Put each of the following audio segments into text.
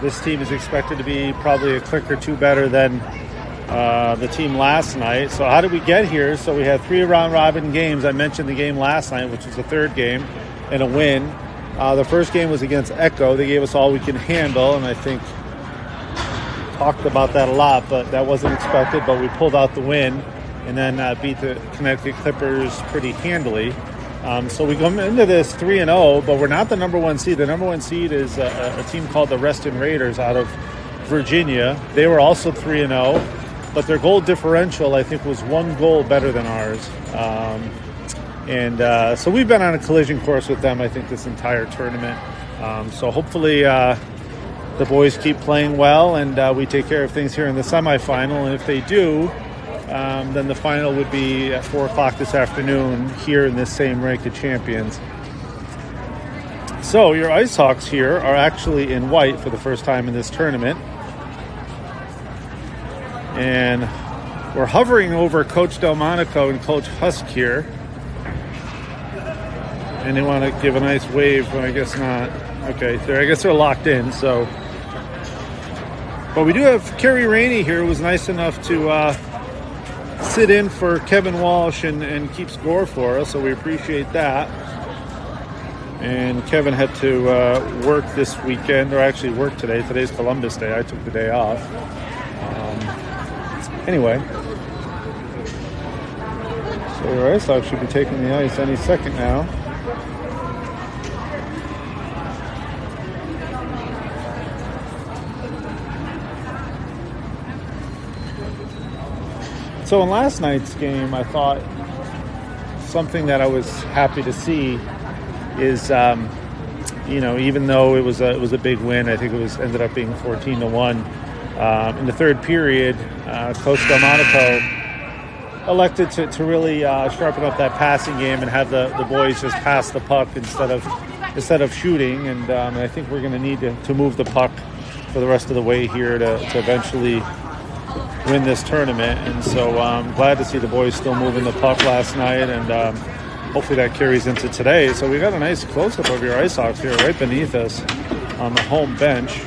this team is expected to be probably a click or two better than the team last night. So how did we get here? So we had 3 round-robin games. I mentioned the game last night, which was the third game, and a win. The first game was against Echo. They gave us all we can handle, and I think talked about that a lot, but that wasn't expected. But we pulled out the win and then beat the Connecticut Clippers pretty handily. So we go into this 3-0, but we're not the number one seed. The number one seed is a team called the Reston Raiders out of Virginia. They were also 3-0, but their goal differential, I think, was 1 goal better than ours. So we've been on a collision course with them, I think, this entire tournament. So hopefully the boys keep playing well, and we take care of things here in the semifinal. And if they do, then the final would be at 4 o'clock this afternoon here in this same rink of champions. So your Icehawks here are actually in white for the first time in this tournament. And we're hovering over Coach Delmonico and Coach Husk here. And they want to give a nice wave, but I guess not. Okay, I guess they're locked in, so. But we do have Kerry Rainey here, who was nice enough to sit in for Kevin Walsh and keep score for us, so we appreciate that. And Kevin had to work this weekend, or actually work today. Today's Columbus Day. I took the day off. Anyway, so your Ice Hawks should be taking the ice any second now. So in last night's game, I thought something that I was happy to see is, even though it was a big win, I think it ended up being 14-1. In the third period, Coach Delmonico elected to really sharpen up that passing game and have the boys just pass the puck instead of shooting. And I think we're going to need to move the puck for the rest of the way here to eventually win this tournament. And so I'm glad to see the boys still moving the puck last night, and hopefully that carries into today. So we got a nice close-up of your Ice Hawks here right beneath us on the home bench.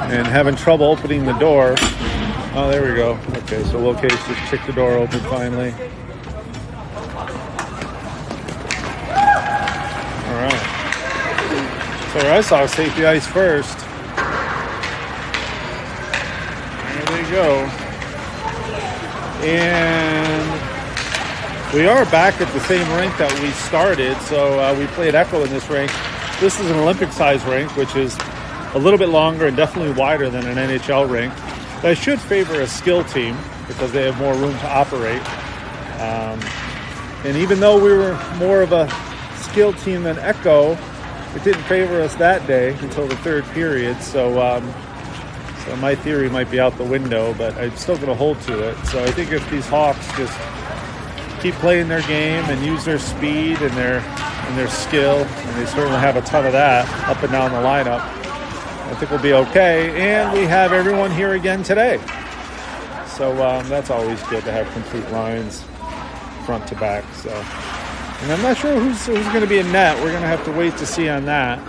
And having trouble opening the door. Oh, there we go. Okay, so Will Case just kicked the door open finally. All right. So our Ice Hawks take the ice first. There they go. And we are back at the same rink that we started. So we played Echo in this rink. This is an Olympic-size rink, which is a little bit longer and definitely wider than an NHL rink. That should favor a skill team because they have more room to operate. And even though we were more of a skill team than Echo, it didn't favor us that day until the third period. So my theory might be out the window, but I'm still going to hold to it. So I think if these Hawks just keep playing their game and use their speed and their skill, and they certainly have a ton of that up and down the lineup, I think we'll be okay. And we have everyone here again today. So that's always good to have complete lines front to back. So, and I'm not sure who's going to be in net. We're going to have to wait to see on that.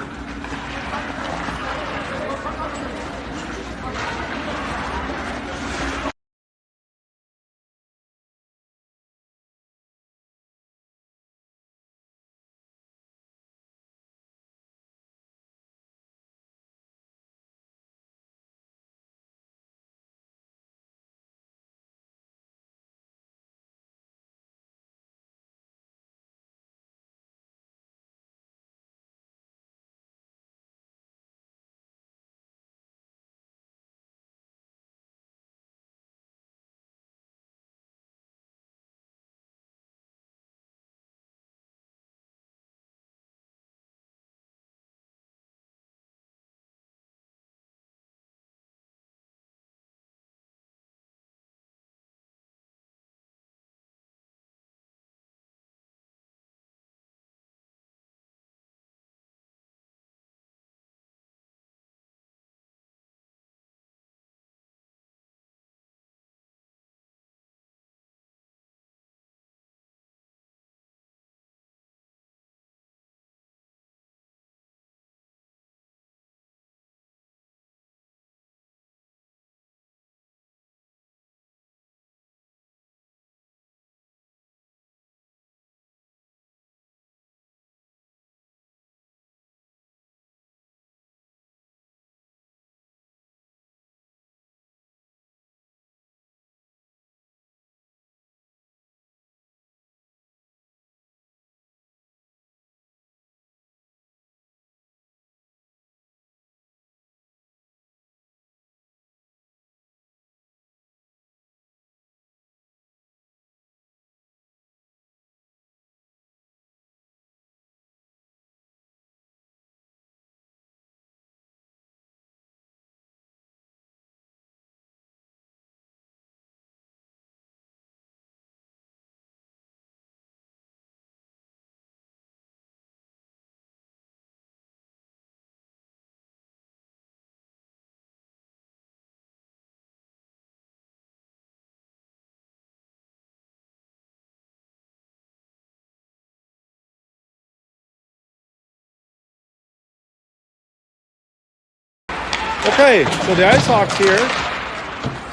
Okay, so the Icehawks here,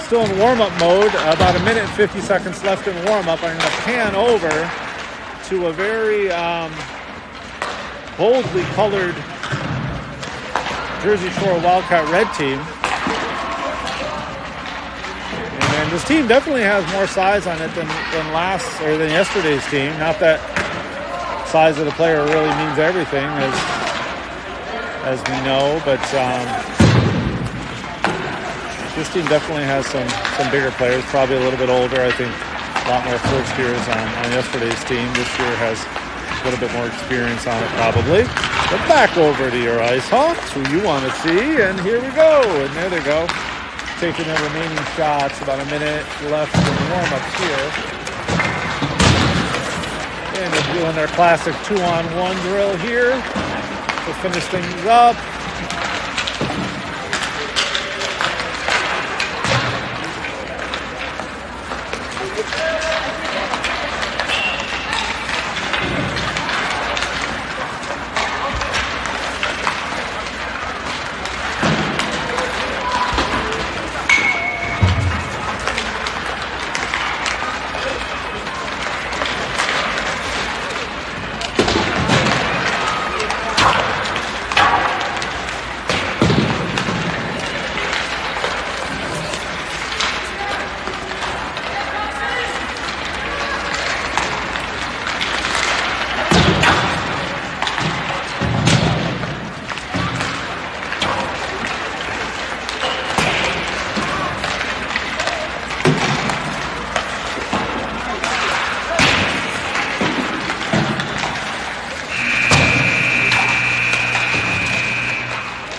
still in warm-up mode. About a minute and 50 seconds left in warm-up. I'm going to pan over to a very boldly colored Jersey Shore Wildcat red team. And this team definitely has more size on it than yesterday's team. Not that size of the player really means everything, as we know, but this team definitely has some bigger players, probably a little bit older. I think a lot more first years on yesterday's team. This year has a little bit more experience on it, probably. But back over to your Icehawks, who you want to see, and here we go. And there they go, taking their remaining shots. About a minute left in the warm-ups here. And they're doing their classic 2-on-1 drill here to finish things up.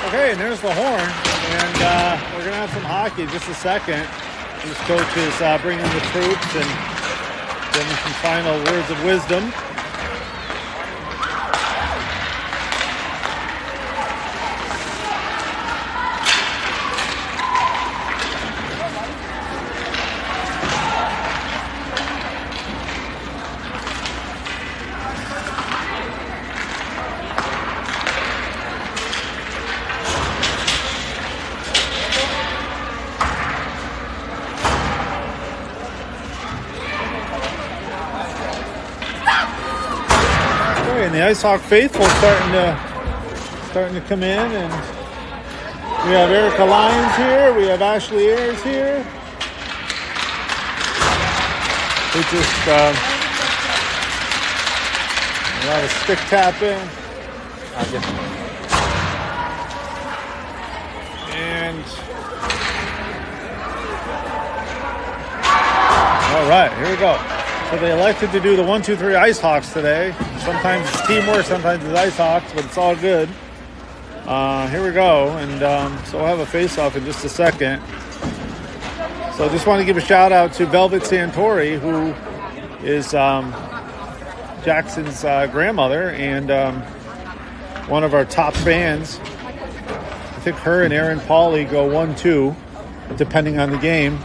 Okay, and there's the horn, and we're going to have some hockey in just a second. This coach is bringing the troops and giving some final words of wisdom. And the Icehawk faithful starting to come in, and we have Erica Lyons here, we have Ashley Ayers here. We just a lot of stick tapping. And all right, here we go. So they elected to do the 1-2-3 Icehawks today. Sometimes it's teamwork, sometimes it's Icehawks, but it's all good. Here we go, and so we'll have a face-off in just a second. So I just want to give a shout-out to Velvet Santori, who is Jackson's grandmother and one of our top fans. I think her and Aaron Pauly go 1-2, depending on the game.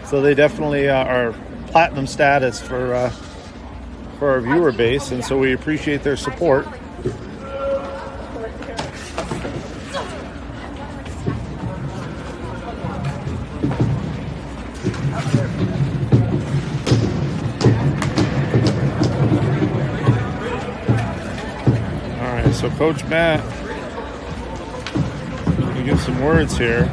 So they definitely are platinum status for our viewer base, and so we appreciate their support. All right, so Coach Matt, we give some words here.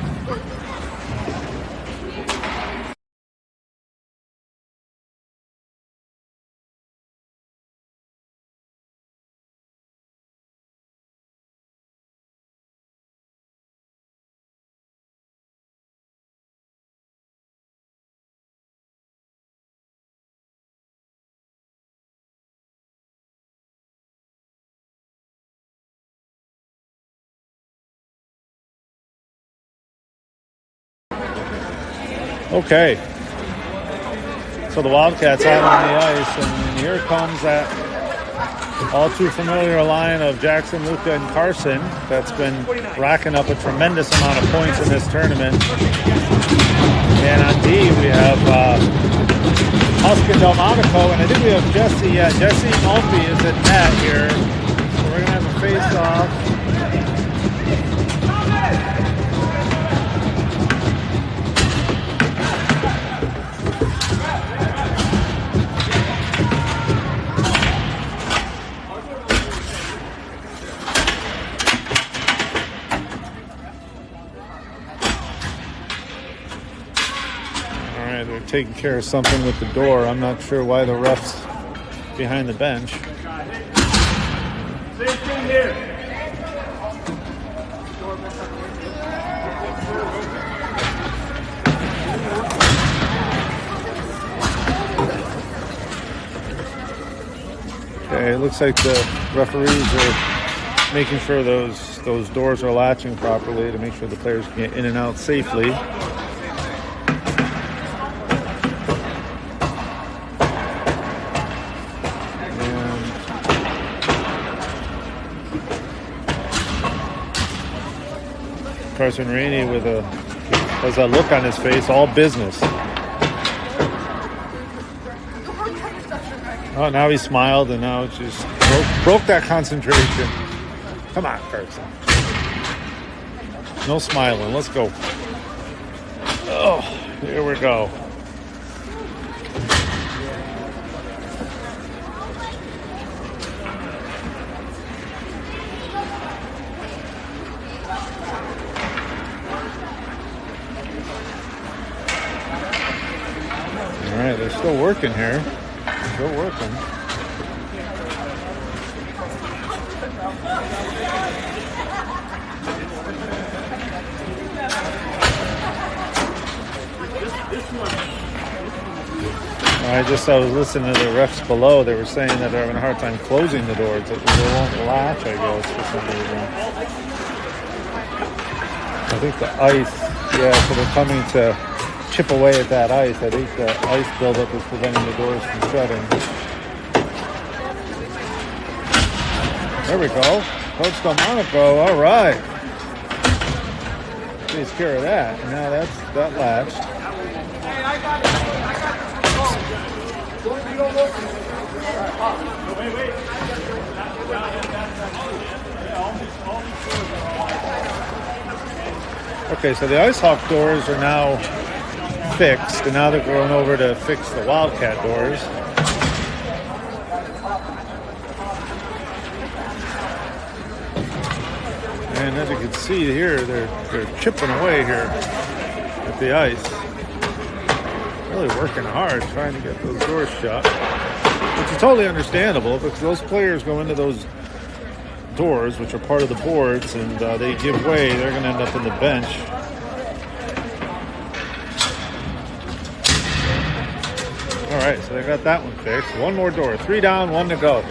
Okay, so the Wildcats out on the ice, and here comes that all too familiar line of Jackson, Luca, and Carson that's been racking up a tremendous amount of points in this tournament. And on D, we have Huskin Delmonico, and I think we have Jesse. Yeah, Jesse Maltby is at net here. So we're going to have a face-off. taking care of something with the door. I'm not sure why the ref's behind the bench. Same thing here. Okay, it looks like the referees are making sure those doors are latching properly to make sure the players can get in and out safely. Carson Rainey has a look on his face, all business. Oh, now he smiled, and now it just broke that concentration. Come on, Carson. No smiling. Let's go. Oh, here we go. All right, they're still working here. Still working. I was listening to the refs below. They were saying that they're having a hard time closing the doors. They won't latch, I guess, for some reason. I think the ice, so they're coming to chip away at that ice. I think the ice buildup is preventing the doors from shutting. There we go. Coach Delmonico, all right. Takes care of that. And now that latched. Hey, I got it. Wait. Okay, so the Icehawk doors are now fixed, and now they're going over to fix the Wildcat doors. And as you can see here, they're chipping away here at the ice. Really working hard trying to get those doors shut, which is totally understandable because those players go into those doors, which are part of the boards, and they give way. They're going to end up in the bench. All right, so they got that one fixed. One more door. 3 down, 1 to go.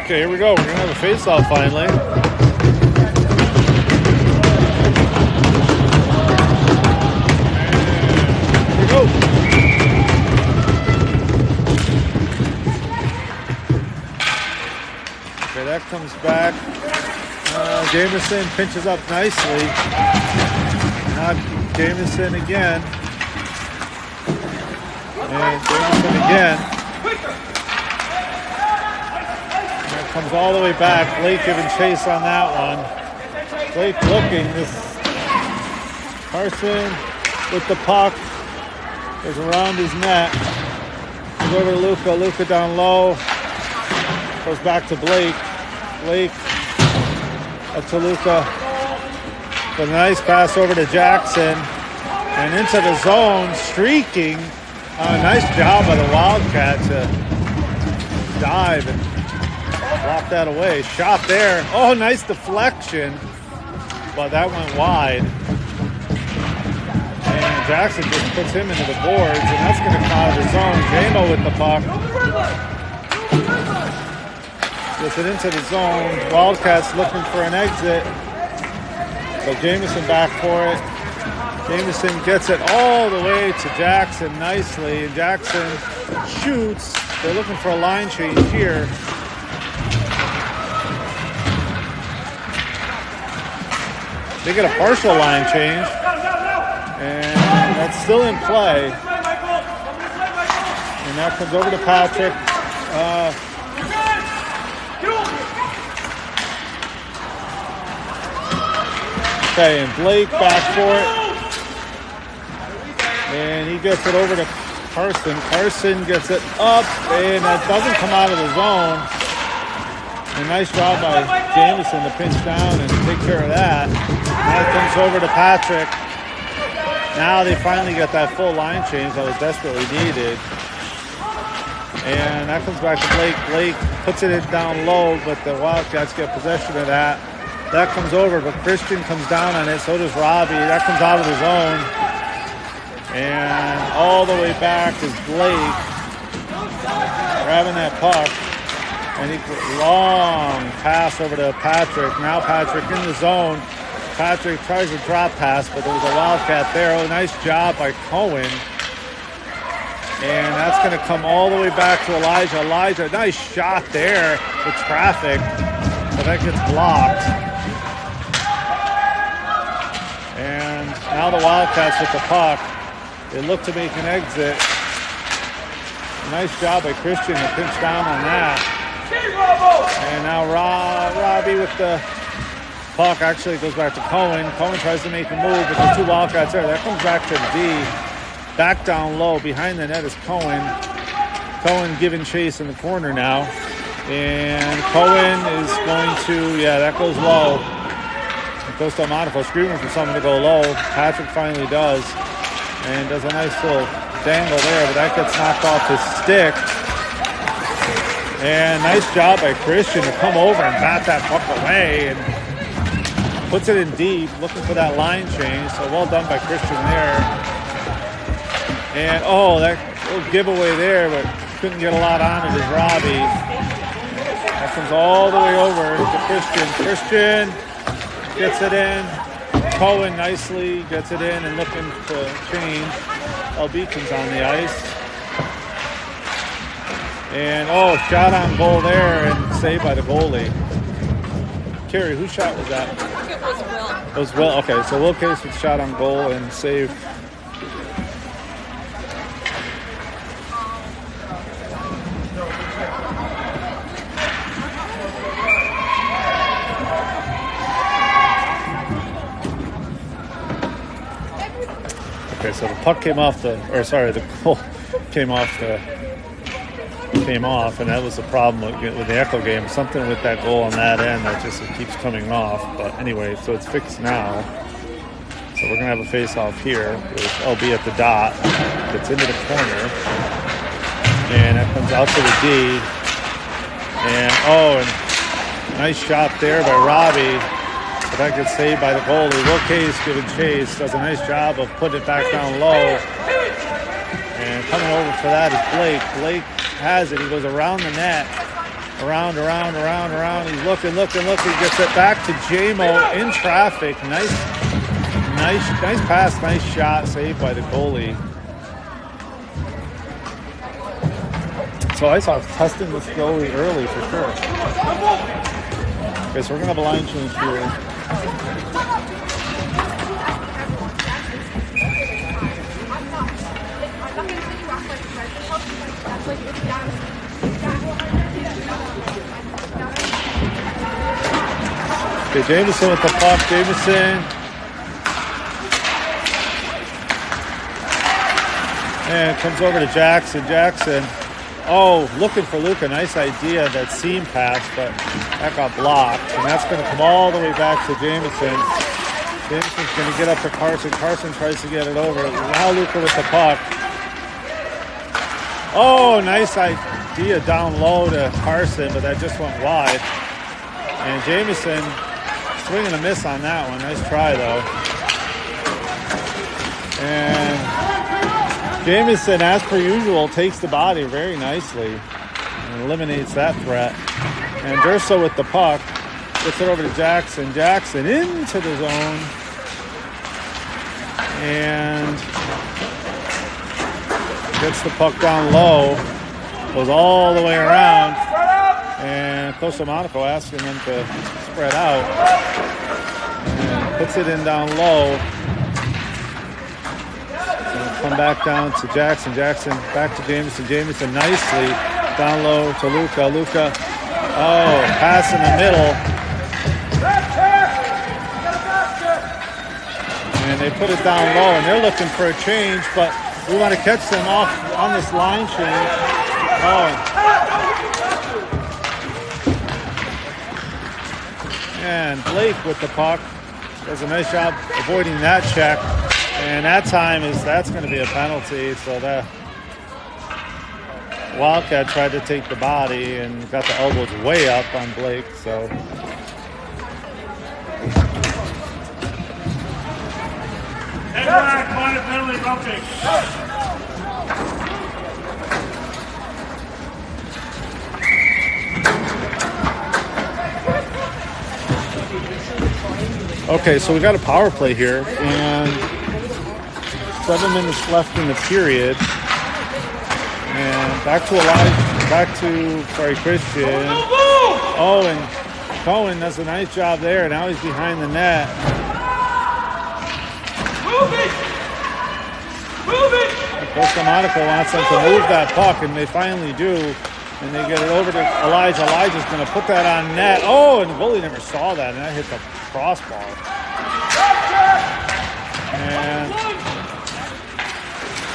Okay, here we go. We're going to have a face-off finally. Here we go. Okay, that comes back. Jameson pinches up nicely. Not Jameson again. And Jameson again. Comes all the way back. Blake giving chase on that one. Blake looking. This Carson with the puck is around his net. Goes over to Luca. Luca down low. Goes back to Blake. Blake up to Luca. With a nice pass over to Jackson. And into the zone. Streaking. Nice job by the Wildcat to dive and block that away. Shot there. Oh, nice deflection. But that went wide. Jackson just puts him into the boards, and that's going to come out of the zone. Jamo with the puck. Gets it into the zone. Wildcats looking for an exit. So Jamison back for it. Jamison gets it all the way to Jackson nicely. And Jackson shoots. They're looking for a line change here. They get a partial line change. And that's still in play. And that comes over to Patrick. Okay, and Blake back for it. And he gets it over to Carson. Carson gets it up, and that doesn't come out of the zone. A nice job by Jamison to pinch down and take care of that. Now it comes over to Patrick. Now they finally get that full line change that was desperately needed. And that comes back to Blake. Blake puts it down low, but the Wildcats get possession of that. That comes over, but Christian comes down on it. So does Robbie. That comes out of the zone. And all the way back is Blake grabbing that puck. And he long pass over to Patrick. Now Patrick in the zone. Patrick tries to drop pass, but there was a Wildcat there. Oh, nice job by Cohen. And that's going to come all the way back to Elijah. Elijah, nice shot there with traffic, but that gets blocked. And now the Wildcats with the puck. They look to make an exit. Nice job by Christian to pinch down on that. And now Robbie with the puck. Actually, it goes back to Cohen. Cohen tries to make a move, but the two Wildcats there. That comes back to D. Back down low. Behind the net is Cohen. Cohen giving chase in the corner now. And Cohen is going to, that goes low. It goes to Monaco, screaming for someone to go low. Patrick finally does. And does a nice little dangle there, but that gets knocked off his stick. And nice job by Christian to come over and bat that puck away and puts it in deep, looking for that line change. So well done by Christian there. And that little giveaway there, but couldn't get a lot on it is Robbie. That comes all the way over to Christian. Christian gets it in. Cohen nicely gets it in and looking to change. Beacon's on the ice. And shot on goal there and saved by the goalie. Carrie, whose shot was that? I think it was Will. It was Will. Okay, so Will Case with shot on goal and save. Okay, so the puck came off the goal came off, and that was the problem with the Echo game. Something with that goal on that end that just keeps coming off. But anyway, so it's fixed now. So we're gonna have a face-off here with LB at the dot. Gets into the corner, and that comes out to the D. And nice shot there by Robbie. But that gets saved by the goalie. Will Case giving chase. Does a nice job of putting it back down low. And coming over for that is Blake. Blake has it. He goes around the net. Around. He's looking. Gets it back to Jamo in traffic. Nice pass, nice shot. Saved by the goalie. So Icehawks testing this goalie early for sure. Okay, so we're going to have a line change here. Okay, Jameson with the puck. Jameson. And it comes over to Jackson. Jackson. Looking for Luca. Nice idea, that seam pass, but that got blocked. And that's going to come all the way back to Jameson. Jameson's going to get up to Carson. Carson tries to get it over. Now Luca with the puck. Nice idea down low to Carson, but that just went wide. And Jameson swing and a miss on that one. Nice try, though. And Jamison, as per usual, takes the body very nicely and eliminates that threat. And Durso with the puck gets it over to Jackson. Jackson into the zone. And gets the puck down low. Goes all the way around. And Costa Monaco asking them to spread out. And puts it in down low. Come back down to Jackson. Jackson back to Jamison. Jamison nicely down low to Luca. Luca, oh, pass in the middle. And they put it down low, and they're looking for a change, but we want to catch them off on this line change. Oh. And Blake with the puck does a nice job avoiding that check. And that time that's going to be a penalty. So the Wildcat tried to take the body and got the elbows way up on Blake. So Head back, minor penalty, roughing. okay, so we got a power play here, and 7 minutes left in the period. And back to Christian. Oh, and Cohen does a nice job there. Now he's behind the net. Move it! Move it! Costa Monaco wants them to move that puck, and they finally do. And they get it over to Elijah. Elijah's going to put that on net. Oh, and the goalie never saw that, and that hit the crossbar. And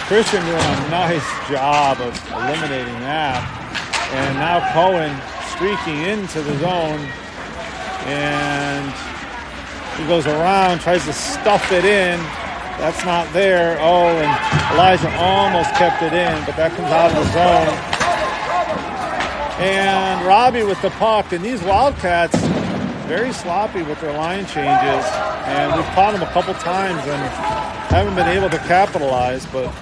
Christian doing a nice job of eliminating that. And now Cohen streaking into the zone. And he goes around, tries to stuff it in. That's not there. Oh, and Elijah almost kept it in, but that comes out of the zone. And Robbie with the puck. And these Wildcats, very sloppy with their line changes. And we've caught them a couple times and haven't been able to capitalize, but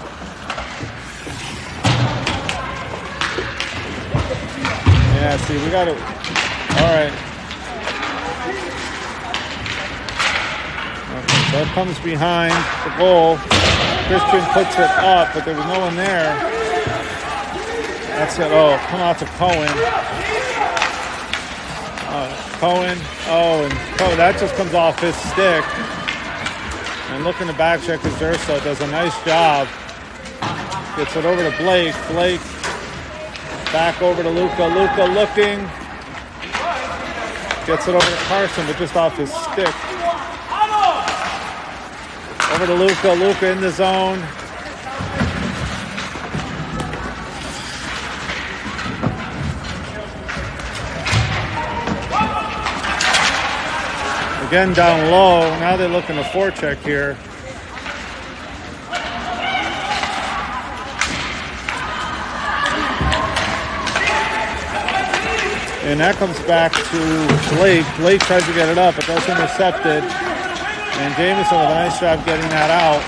yeah, see, we got it. All right. Okay, so it comes behind the goal. Christian puts it up, but there was no one there. That's it. Oh, come out to Cohen. Cohen. Oh, and that just comes off his stick. And looking to back check his Durso does a nice job. Gets it over to Blake. Blake back over to Luca. Luca looking. Gets it over to Carson, but just off his stick. Over to Luca. Luca in the zone. Again down low. Now they're looking to forecheck here. And that comes back to Blake. Blake tries to get it up, but that's intercepted. And Jamison with a nice job getting that out.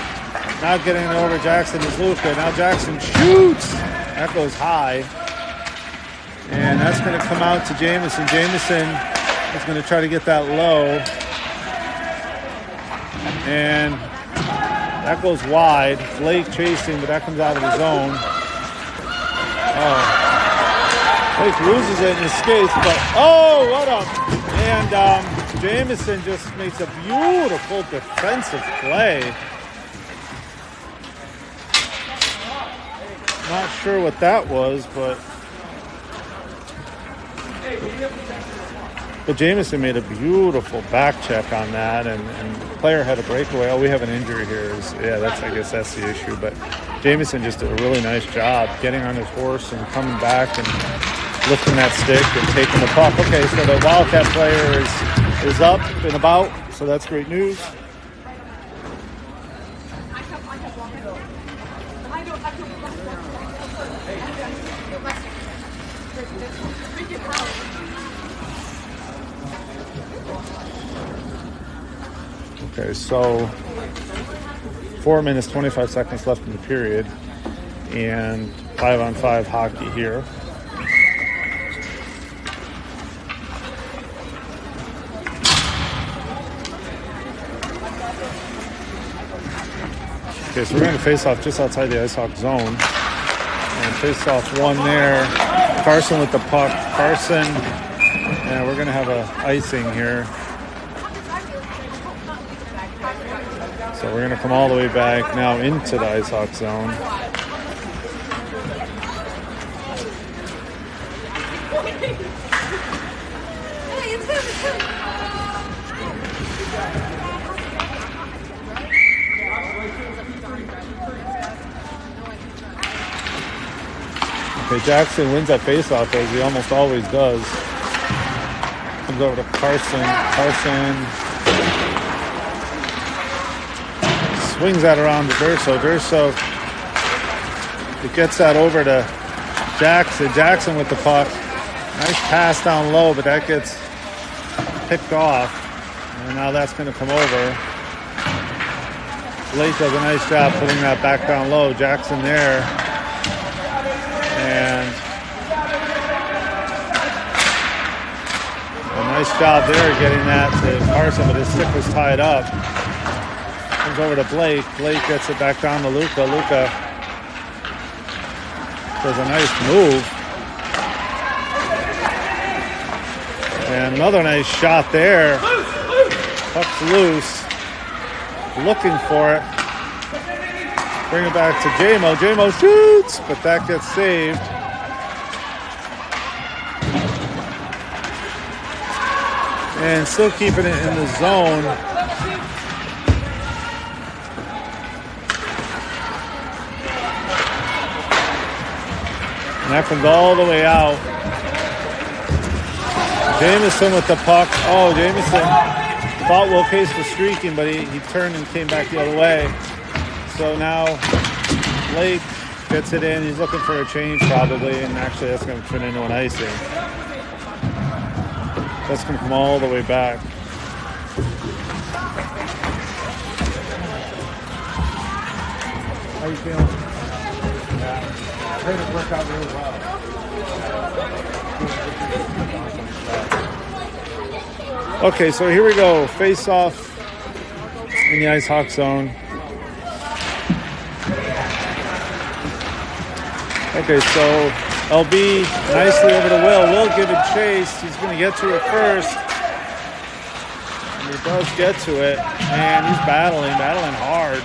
Now getting it over Jackson is Luca. Now Jackson shoots. That goes high. And that's going to come out to Jamison. Jamison is going to try to get that low. And that goes wide. Blake chasing, but that comes out of the zone. Oh. Blake loses it and escapes, but oh, what up? And Jamison just makes a beautiful defensive play. Not sure what that was, but Jamison made a beautiful back check on that, and the player had a breakaway. Oh, we have an injury here. I guess that's the issue. But Jamison just did a really nice job getting on his horse and coming back and lifting that stick and taking the puck. Okay, so the Wildcat player is up and about, so that's great news. Okay, so 4 minutes, 25 seconds left in the period. And 5-on-5 hockey here. Okay, so we're going to face off just outside the Icehawks zone. And face off one there. Carson with the puck. Carson. And we're going to have a icing here. So we're going to come all the way back now into the Icehawks zone. Okay, Jackson wins that faceoff as he almost always does. Comes over to Carson. Carson swings that around to Durso. Durso, it gets that over to Jackson. Jackson with the puck. Nice pass down low, but that gets picked off. And now that's going to come over. Blake does a nice job putting that back down low. Jackson there. And a nice job there getting that to Carson, but his stick was tied up. Comes over to Blake. Blake gets it back down to Luca. Luca does a nice move. And another nice shot there. Puck's loose. Looking for it. Bring it back to J-Mo. J-Mo shoots, but that gets saved. And still keeping it in the zone. And that comes all the way out. Jamison with the puck. Oh, Jamison thought Will Case was streaking, but he turned and came back the other way. So now Blake gets it in. He's looking for a change probably, and actually that's going to turn into an icing. That's going to come all the way back. How you feeling? Yeah. I heard it worked out really well. Okay, so here we go. Face off in the Icehawks zone. Okay, so LB nicely over to Will. Will give it chase. He's going to get to it first. And he does get to it. And he's battling hard.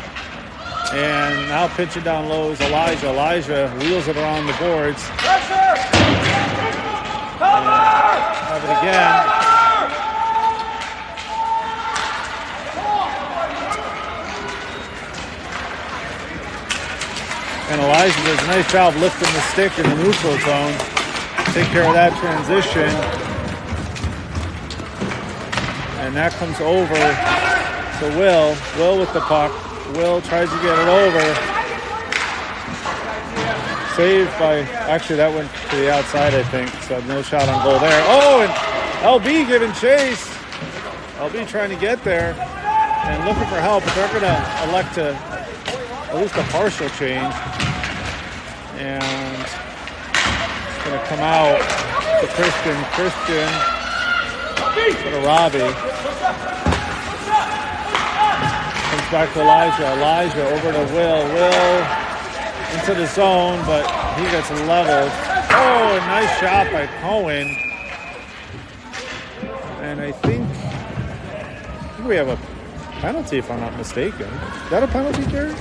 And now pitching down low is Elijah. Elijah wheels it around the boards. Have it again. And Elijah does a nice job lifting the stick in the neutral zone. Take care of that transition. And that comes over to Will. Will with the puck. Will tries to get it over. Saved by, actually that went to the outside, I think. So no shot on goal there. Oh, and LB giving chase. LB trying to get there and looking for help, but they're going to elect to at least a partial change. And it's going to come out to Christian. Christian to Robbie. Comes back to Elijah. Elijah over to Will. Will into the zone, but he gets leveled. Oh, a nice shot by Cohen. And I think we have a penalty, if I'm not mistaken. Is that a penalty, Jared?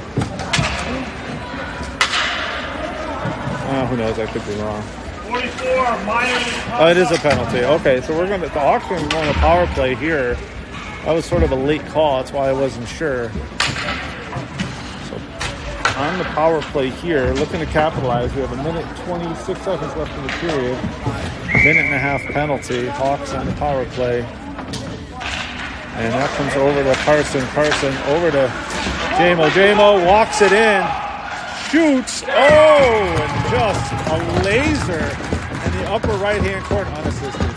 Who knows? I could be wrong. 44 minus. Oh, it is a penalty. Okay, so the Hawks are going to power play here. That was sort of a late call. That's why I wasn't sure. So on the power play here, looking to capitalize. We have 1:26 seconds left in the period. 1.5-minute penalty. Hawks on the power play. And that comes over to Carson. Carson over to J-Mo. J-Mo walks it in. Shoots. Oh, and just a laser in the upper right-hand corner. Unassisted.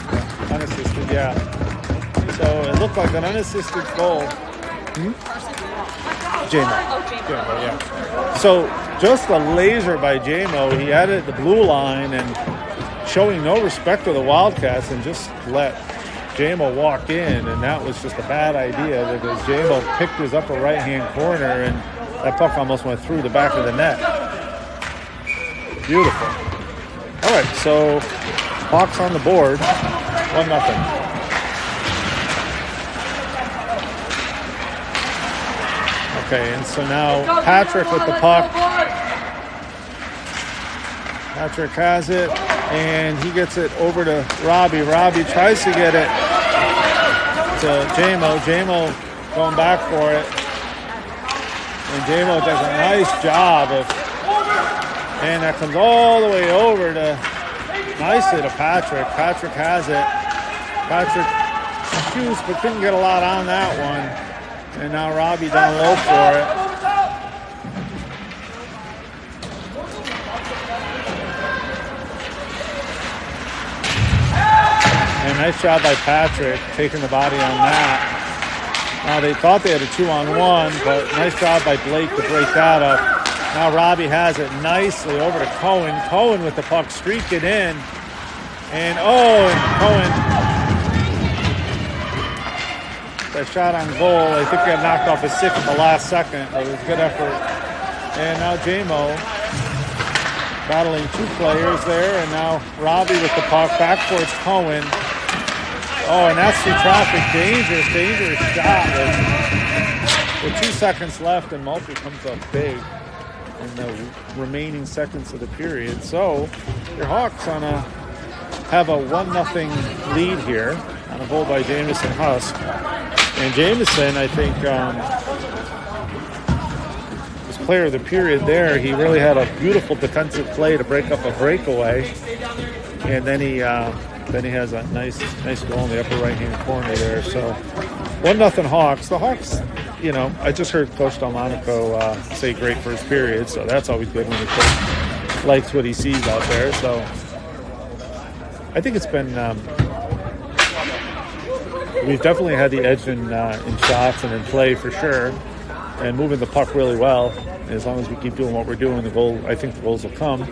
Unassisted, yeah. So it looked like an unassisted goal. J-Mo. J-Mo, yeah. So just a laser by J-Mo. He added the blue line and showing no respect to the Wildcats and just let J-Mo walk in, and that was just a bad idea because J-Mo picked his upper right-hand corner and that puck almost went through the back of the net. Beautiful. All right, so Hawks on the board, 1-0. Okay, and so now Patrick with the puck. Patrick has it, and he gets it over to Robbie. Robbie tries to get it to J-Mo. J-Mo going back for it. And J-Mo does a nice job of, and that comes all the way over to, nicely to Patrick. Patrick has it. Patrick shoots, but couldn't get a lot on that one. And now Robbie down low for it. And nice job by Patrick taking the body on that. Now they thought they had a 2-on-1, but nice job by Blake to break that up. Now Robbie has it nicely over to Cohen. Cohen with the puck streaking in. And Cohen, that shot on goal, I think got knocked off his stick at the last second, but it was a good effort. And now J-Mo battling two players there, and now Robbie with the puck back towards Cohen. Oh, and that's the traffic. Dangerous shot. With 2 seconds left, and Maltby comes up big in the remaining seconds of the period. So your Hawks have a 1-0 lead here on a goal by Jamison Husk. And Jamison, I think, was player of the period there. He really had a beautiful defensive play to break up a breakaway, and then he has a nice goal in the upper right-hand corner there. So 1-0 Hawks. The Hawks, I just heard Coach Delmonico say great first period, so that's always good when the coach likes what he sees out there. So I think it's been. We've definitely had the edge in shots and in play for sure, and moving the puck really well. As long as we keep doing what we're doing, I think the goals will come.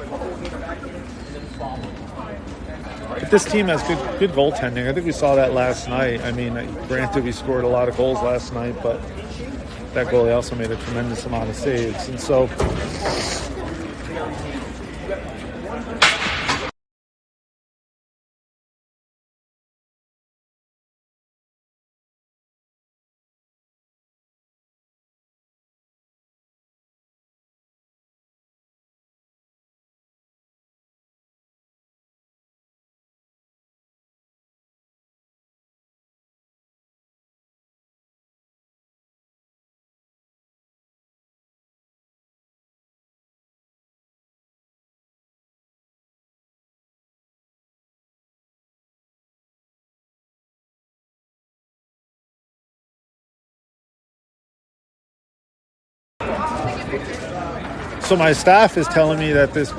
But this team has good goaltending. I think we saw that last night. I mean, granted, we scored a lot of goals last night, but that goalie also made a tremendous amount of saves. And so So my staff is telling me that that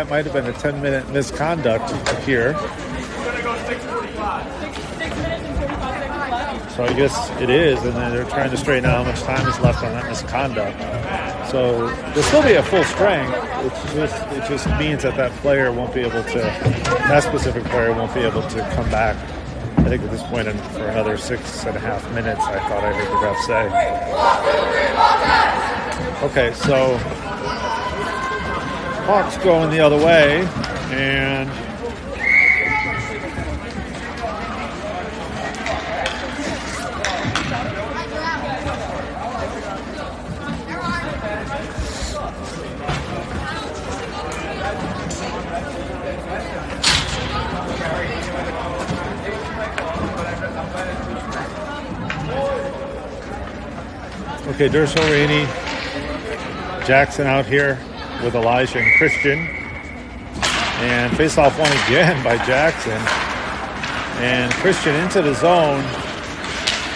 might have been a 10-minute misconduct here. So I guess it is, and then they're trying to straighten out how much time is left on that misconduct. So there'll still be a full strength. It just means that player won't be able to, that specific player won't be able to come back. I think at this point for another 6.5 minutes, I thought I heard the ref say. Okay, so Hawks going the other way, and okay, Durso, Rainey, Jackson out here with Elijah and Christian. And face-off one again by Jackson. And Christian into the zone.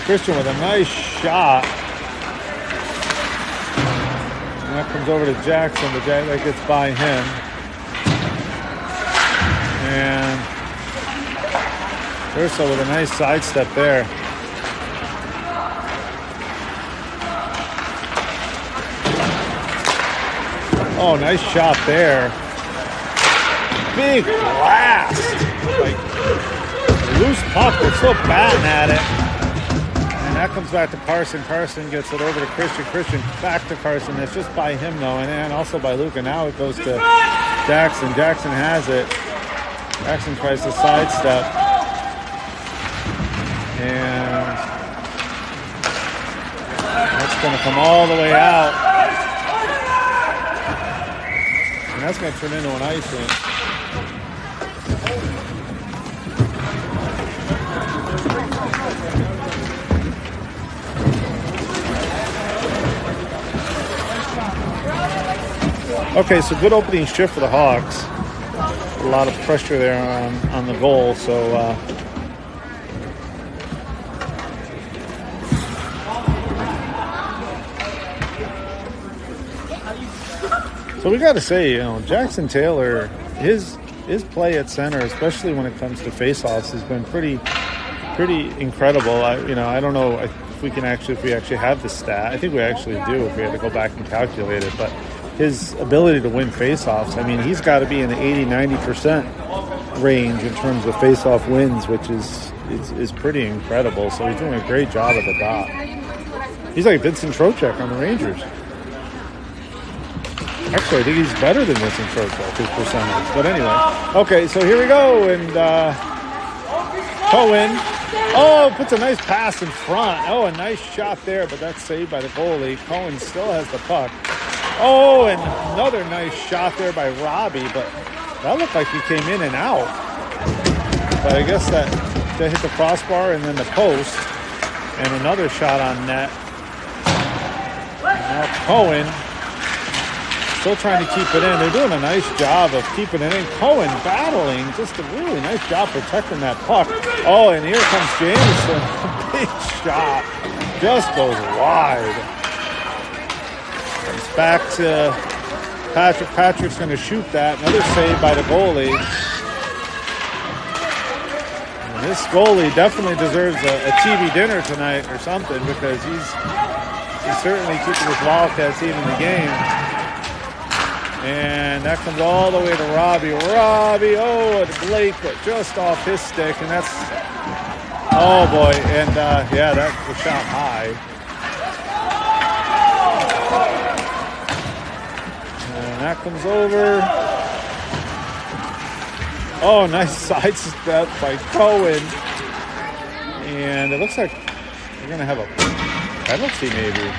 Christian with a nice shot. And that comes over to Jackson, but that gets by him. And Durso with a nice sidestep there. Oh, nice shot there. Big blast. Like, loose puck, they're still batting at it. And that comes back to Carson. Carson gets it over to Christian. Christian back to Carson. That's just by him, though, and also by Luca. Now it goes to Jackson. Jackson has it. Jackson tries to sidestep. And that's going to come all the way out. And that's going to turn into an icing. Okay, so good opening shift for the Hawks. A lot of pressure there on the goal, so we got to say, Jackson Taylor, his play at center, especially when it comes to faceoffs, has been pretty incredible. I don't know if we actually have the stat. I think we actually do if we had to go back and calculate it, but his ability to win faceoffs, I mean, he's got to be in the 80-90% range in terms of faceoff wins, which is pretty incredible. So he's doing a great job at the dot. He's like Vincent Trocheck on the Rangers. Actually, I think he's better than Vincent Trocheck, his percentage. But anyway, okay, so here we go, and Cohen. Oh, puts a nice pass in front. Oh, a nice shot there, but that's saved by the goalie. Cohen still has the puck. Oh, and another nice shot there by Robbie, but that looked like he came in and out. But I guess that hit the crossbar and then the post, and another shot on net. Now Cohen still trying to keep it in. They're doing a nice job of keeping it in. Cohen battling, just a really nice job protecting that puck. Oh, and here comes Jameson. Big shot. Just goes wide. It's back to Patrick. Patrick's going to shoot that. Another save by the goalie. And this goalie definitely deserves a TV dinner tonight or something, because he's certainly keeping his Wildcats even in the game. And that comes all the way to Robbie. Robbie, oh, and Blake, but just off his stick. And that's, oh boy. And yeah, that was shot high. And that comes over. Oh, nice sidestep by Cohen. And it looks like we're going to have a penalty maybe.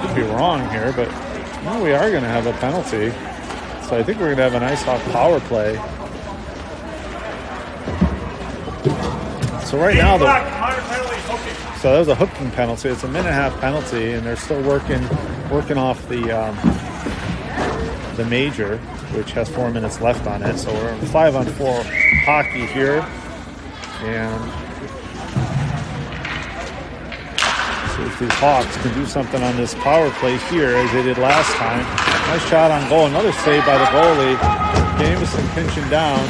Could be wrong here, but no, we are going to have a penalty. So I think we're going to have an Icehawk power play. So right now, so that was a hooking penalty. It's a 1.5-minute penalty, and they're still working off the major, which has 4 minutes left on it. So we're in 5-on-4 hockey here, and see if these Hawks can do something on this power play here as they did last time. Nice shot on goal. Another save by the goalie. Jameson pinching down.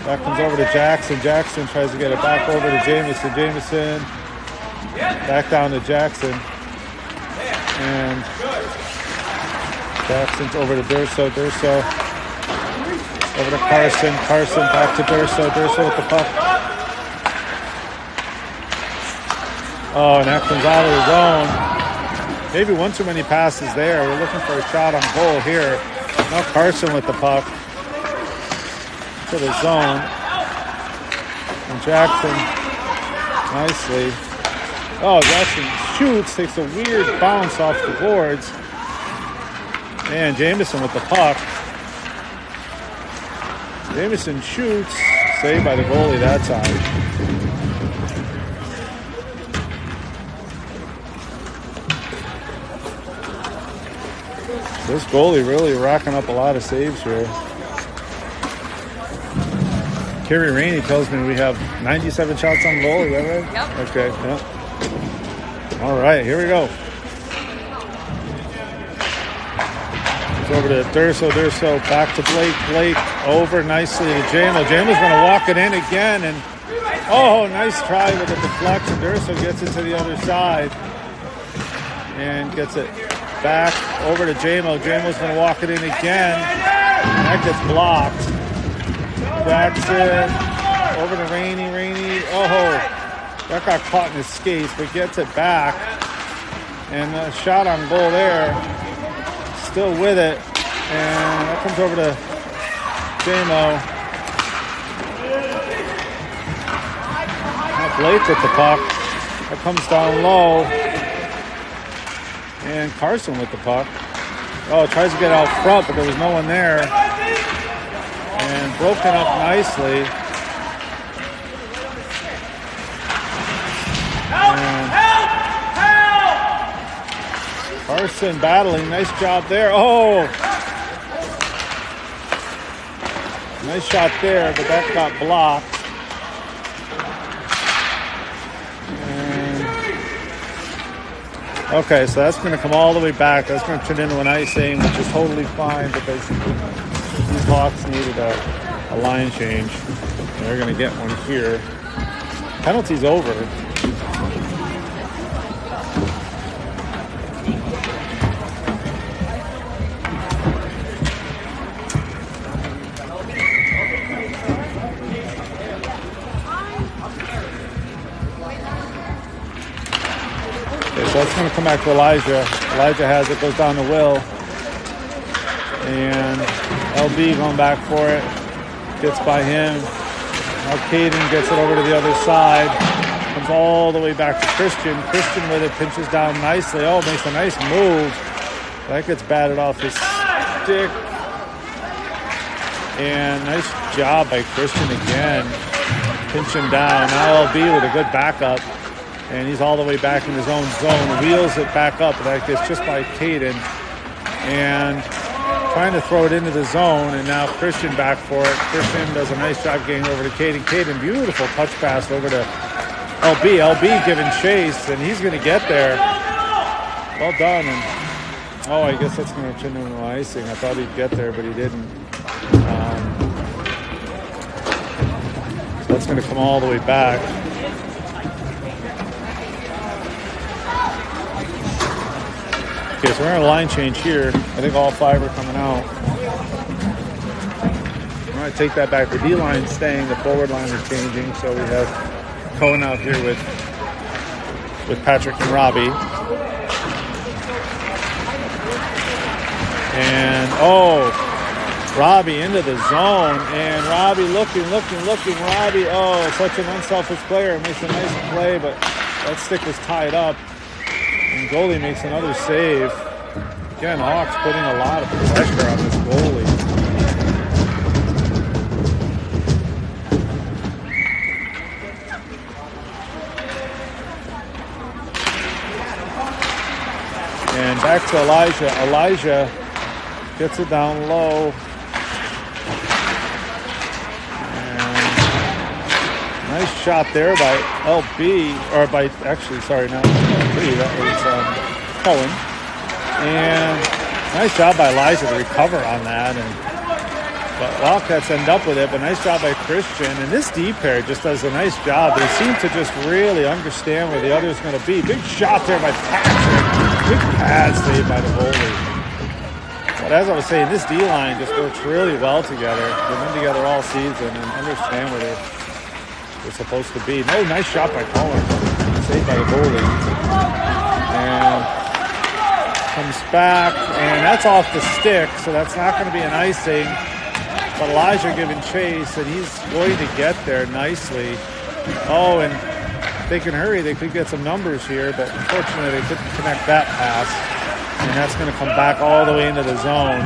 That comes over to Jackson. Jackson tries to get it back over to Jameson. Jameson back down to Jackson. And Jackson's over to Durso. Durso over to Carson. Carson back to Durso. Durso with the puck. Oh, and that comes out of the zone. Maybe one too many passes there. We're looking for a shot on goal here. Now Carson with the puck to the zone. And Jackson nicely. Oh, Jackson shoots, takes a weird bounce off the boards. And Jameson with the puck. Jameson shoots. Saved by the goalie that time. This goalie really racking up a lot of saves here. Kerry Rainey tells me we have 97 shots on goal. Is that right? Yep. Okay, yeah. All right, here we go. It's over to Durso. Durso back to Blake. Blake over nicely to Jamo. Jamo's going to walk it in again, and Oh, nice try with the deflection. Durso gets it to the other side and gets it back over to Jamo. Jamo's going to walk it in again. That gets blocked. Jackson over to Rainey. Oh, that got caught in his skates, but gets it back. And a shot on goal there. Still with it. And that comes over to Jamo. Blake with the puck. That comes down low. And Carson with the puck. Oh, tries to get out front, but there was no one there. And broken up nicely. And Carson battling. Nice job there. Oh! Nice shot there, but that got blocked. Okay, so that's going to come all the way back. That's going to turn into an icing, which is totally fine because these Hawks needed a line change. And they're going to get one here. Penalty's over. So that's going to come back to Elijah. Elijah has it, goes down to Will. And LB going back for it. Gets by him. Now Caden gets it over to the other side. Comes all the way back to Christian. Christian with it, pinches down nicely. Oh, makes a nice move. That gets batted off his stick. And nice job by Christian again. Pinching down. Now LB with a good backup. And he's all the way back in his own zone. Wheels it back up. That gets just by Caden. And trying to throw it into the zone. And now Christian back for it. Christian does a nice job getting over to Caden. Caden, beautiful touch pass over to LB. LB giving chase. And he's going to get there. Well done. And oh, I guess that's going to turn into icing. I thought he'd get there, but he didn't. So that's going to come all the way back. Okay, so we're in a line change here. I think all five are coming out. All right, take that back. The D-line's staying. The forward line is changing. So we have Cohen out here with Patrick and Robbie. And, oh, Robbie into the zone. And Robbie looking. Robbie, oh, such an unselfish player. Makes a nice play, but that stick was tied up. And goalie makes another save. Again, Hawks putting a lot of pressure on this goalie. And back to Elijah. Elijah gets it down low. Nice shot there by LB, or by, actually, sorry, not LB, that was Cohen. And nice job by Elijah to recover on that. But Wildcats end up with it, but nice job by Christian. And this D pair just does a nice job. They seem to just really understand where the other is going to be. Big shot there by Patrick. Big pad save by the goalie. But as I was saying, this D-line just works really well together. They've been together all season and understand where they're supposed to be. No, nice shot by Cohen. Saved by the goalie. And comes back, and that's off the stick, so that's not going to be an icing. But Elijah giving chase, and he's going to get there nicely. Oh, and if they can hurry, they could get some numbers here, but unfortunately they couldn't connect that pass. And that's going to come back all the way into the zone.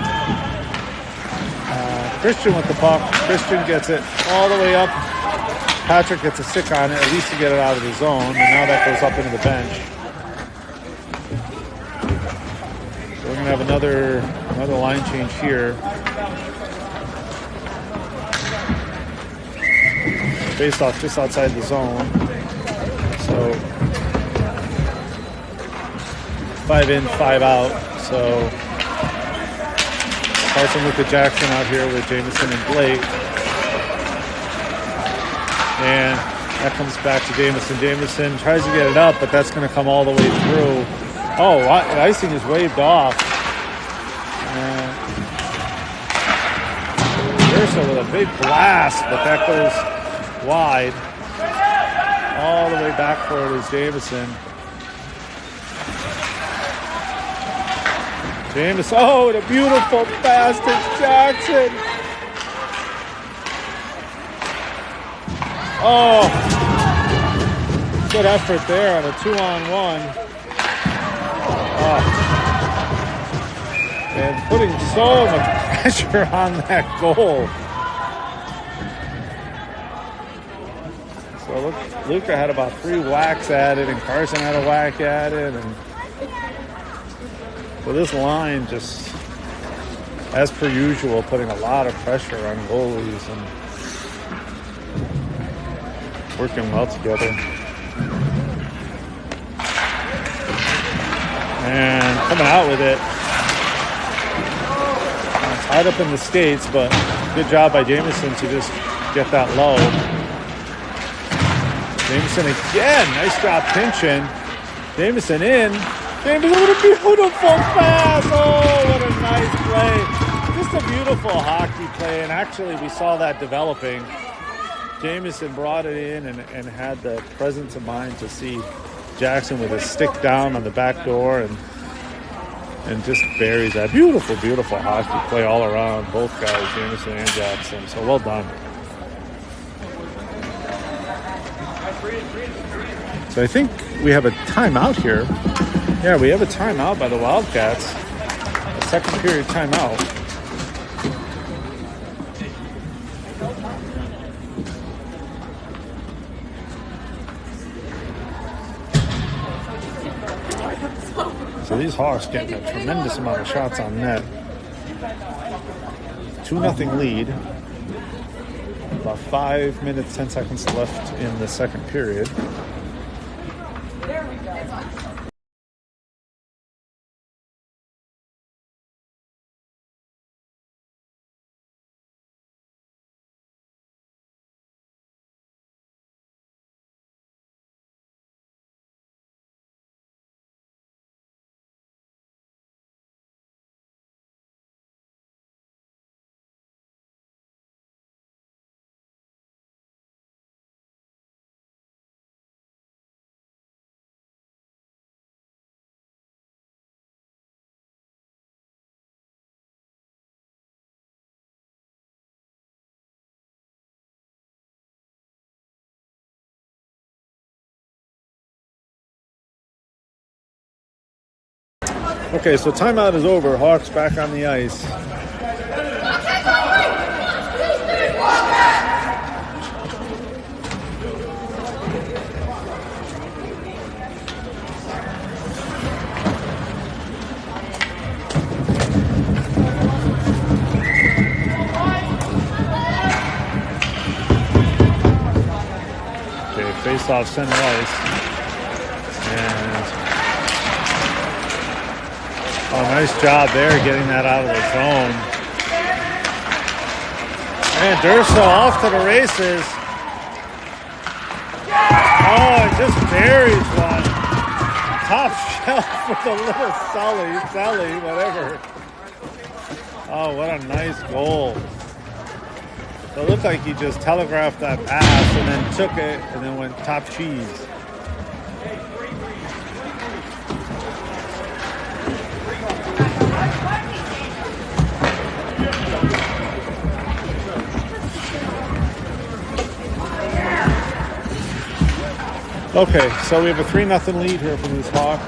Christian with the puck. Christian gets it all the way up. Patrick gets a stick on it, at least to get it out of the zone, and now that goes up into the bench. So we're going to have another line change here. Face off just outside the zone. So 5 in, 5 out. So Carson with the Jackson out here with Jameson and Blake. And That comes back to Jamison. Jamison tries to get it up, but that's going to come all the way through. Oh, icing is waved off. Durso with a big blast, but that goes wide. All the way back for it is Jamison. Jamison, oh, and a beautiful pass to Jackson. Oh, good effort there on a 2-on-1. Oh. And putting so much pressure on that goal. So Luca had about 3 whacks at it, and Carson had a whack at it, and so this line just, as per usual, putting a lot of pressure on goalies and working well together. And coming out with it. Tied up in the skates, but good job by Jamison to just get that low. Jamison again, nice job pinching. Jamison in. Jamison with a beautiful pass. Oh, what a nice play. Just a beautiful hockey play, and actually we saw that developing. Jamison brought it in and had the presence of mind to see Jackson with a stick down on the back door and just buries that. Beautiful, beautiful hockey play all around, both guys, Jamison and Jackson. So well done. So I think we have a timeout here. Yeah, we have a timeout by the Wildcats. A second period timeout. So these Hawks getting a tremendous amount of shots on net. 2-0 lead. About 5 minutes, 10 seconds left in the second period. Okay, so timeout is over. Hawks back on the ice. Okay, face off center ice. And oh, nice job there getting that out of the zone. And Durso off to the races. Oh, it just buries one. Top shelf with a little Sully, whatever. Oh, what a nice goal. So it looked like he just telegraphed that pass and then took it and then went top cheese. Okay, so we have a 3-0 lead here from these Hawks.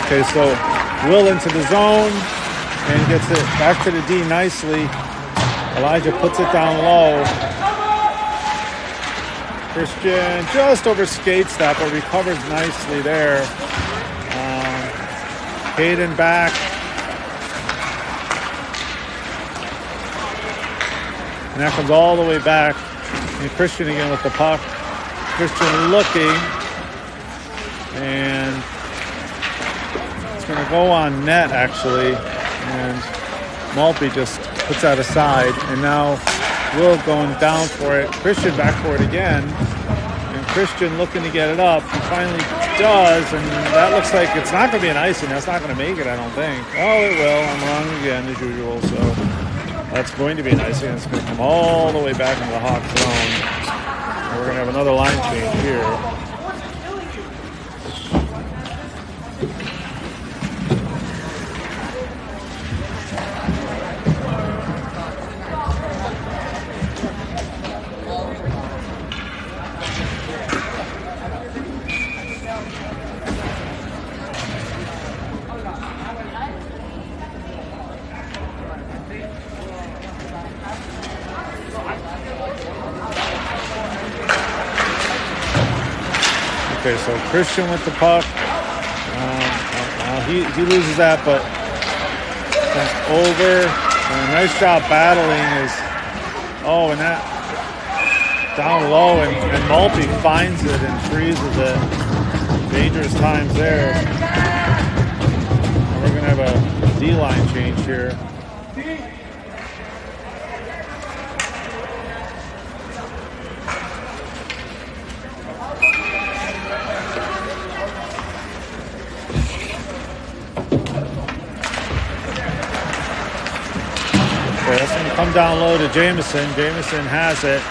Okay, so Will into the zone and gets it back to the D nicely. Elijah puts it down low. Christian just over skates that, but recovers nicely there. Hayden back. And that comes all the way back. And Christian again with the puck. Christian looking. And it's going to go on net, actually. And Maltby just puts that aside. And now Will going down for it. Christian back for it again. And Christian looking to get it up. He finally does. And that looks like it's not going to be an icing. That's not going to make it, I don't think. Oh, it will. I'm wrong again, as usual. So that's going to be an icing. It's going to come all the way back into the Hawks zone. And we're going to have another line change here. Okay, so Christian with the puck. He loses that, but comes over. And a nice job battling is. Oh, and that down low, and Maltby finds it and freezes it. Dangerous times there. And we're going to have a D-line change here. That's going to come down low to Jamison. Jamison has it.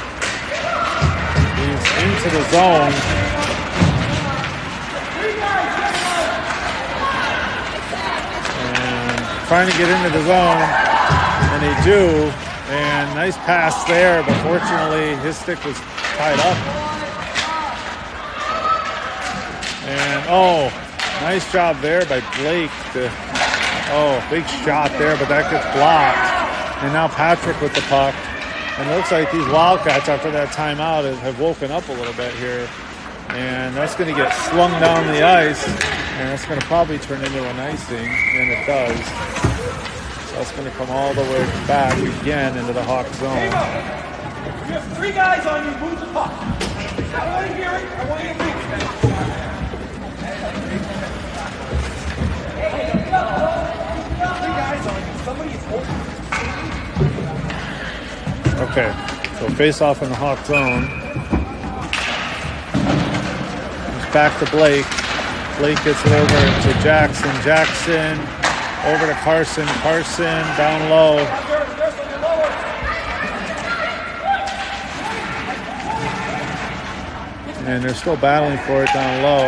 He's into the zone. And trying to get into the zone. And they do. And nice pass there, but fortunately his stick was tied up. And nice job there by Blake. Big shot there, but that gets blocked. And now Patrick with the puck. And it looks like these Wildcats, after that timeout, have woken up a little bit here. And that's going to get slung down the ice. And that's going to probably turn into an icing. And it does. So that's going to come all the way back again into the Hawk zone. You have 3 guys on you. Move the puck. I want to hear it. I want you to move it. Hey, 3 guys on you. Somebody is holding. Okay, so face off in the Hawk zone. It's back to Blake. Blake gets it over to Jackson. Jackson over to Carson. Carson down low. And they're still battling for it down low.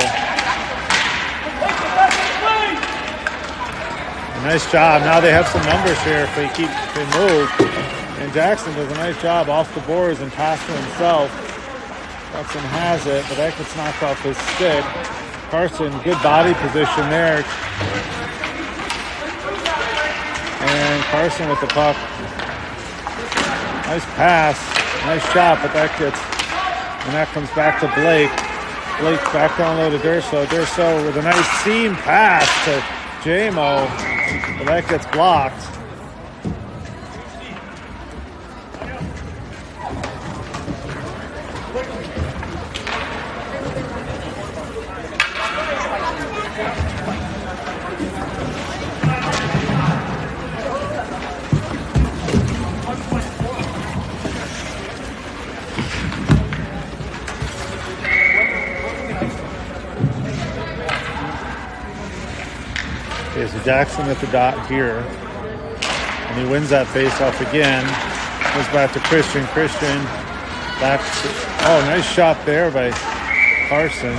A nice job. Now they have some numbers here if they move. And Jackson does a nice job off the boards and pass to himself. Jackson has it, but that gets knocked off his stick. Carson, good body position there. And Carson with the puck. Nice pass, nice shot, but that comes back to Blake. Blake back down low to Durso. Durso with a nice seam pass to J-Mo, but that gets blocked. Okay, so Jackson at the dot here. And he wins that face-off again. Goes back to Christian. Christian back to, nice shot there by Carson.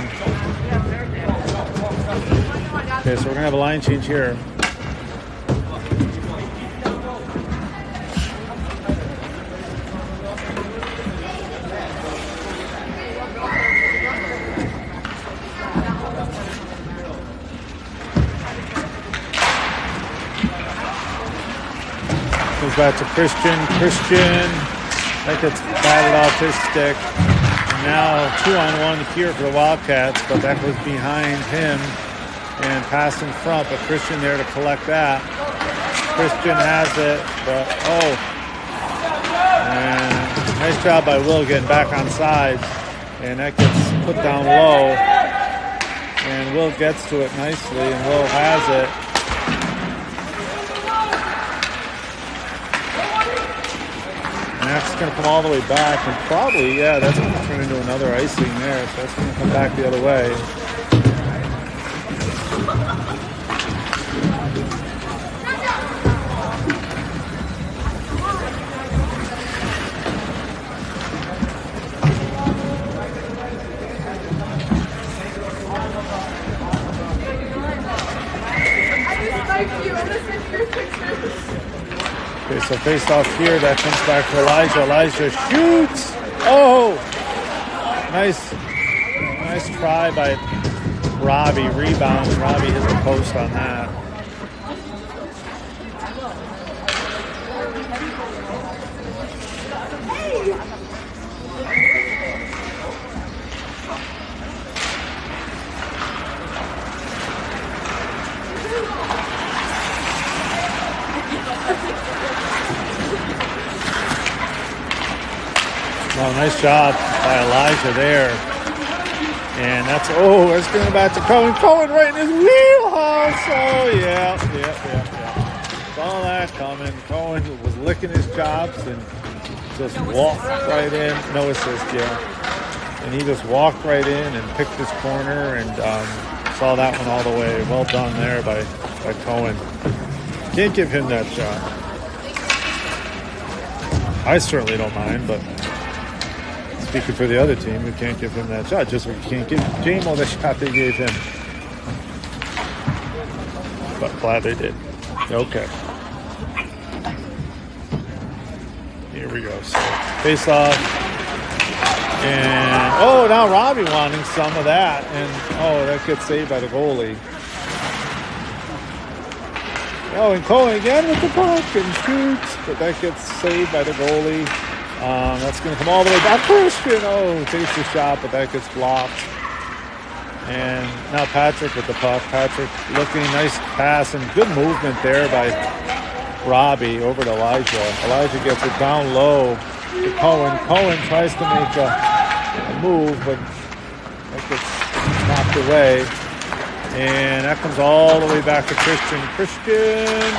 Okay, so we're going to have a line change here. Goes back to Christian. Christian, that gets batted off his stick. And now 2-on-1 here for the Wildcats, but that was behind him and passed in front. But Christian there to collect that. Christian has it, but and nice job by Will getting back on sides, and that gets put down low. And Will gets to it nicely, and Will has it. And that's going to come all the way back, and probably, yeah, that's going to turn into another icing there. So that's going to come back the other way. Okay, so face off here, that comes back to Elijah. Elijah shoots. Oh, nice try by Robbie. Rebound. Robbie hits a post on that. Well, nice job by Elijah there. And that's going back to Cohen. Cohen right in his wheelhouse. Oh, yeah. Saw that coming. Cohen was licking his chops and just walked right in. No assist, yeah. And he just walked right in and picked his corner and saw that one all the way. Well done there by Cohen. Can't give him that shot. I certainly don't mind, but speaking for the other team, we can't give him that shot. Just we can't give JMO the shot they gave him. But glad they did. Okay. Here we go. So, face off. And, now Robbie wanting some of that. And, that gets saved by the goalie. And Cohen again with the puck and shoots. But that gets saved by the goalie. That's going to come all the way back. Christian, takes the shot, but that gets blocked. And now Patrick with the puck. Patrick looking, nice pass and good movement there by Robbie over to Elijah. Elijah gets it down low to Cohen. Cohen tries to make a move, but that gets knocked away. And that comes all the way back to Christian. Christian.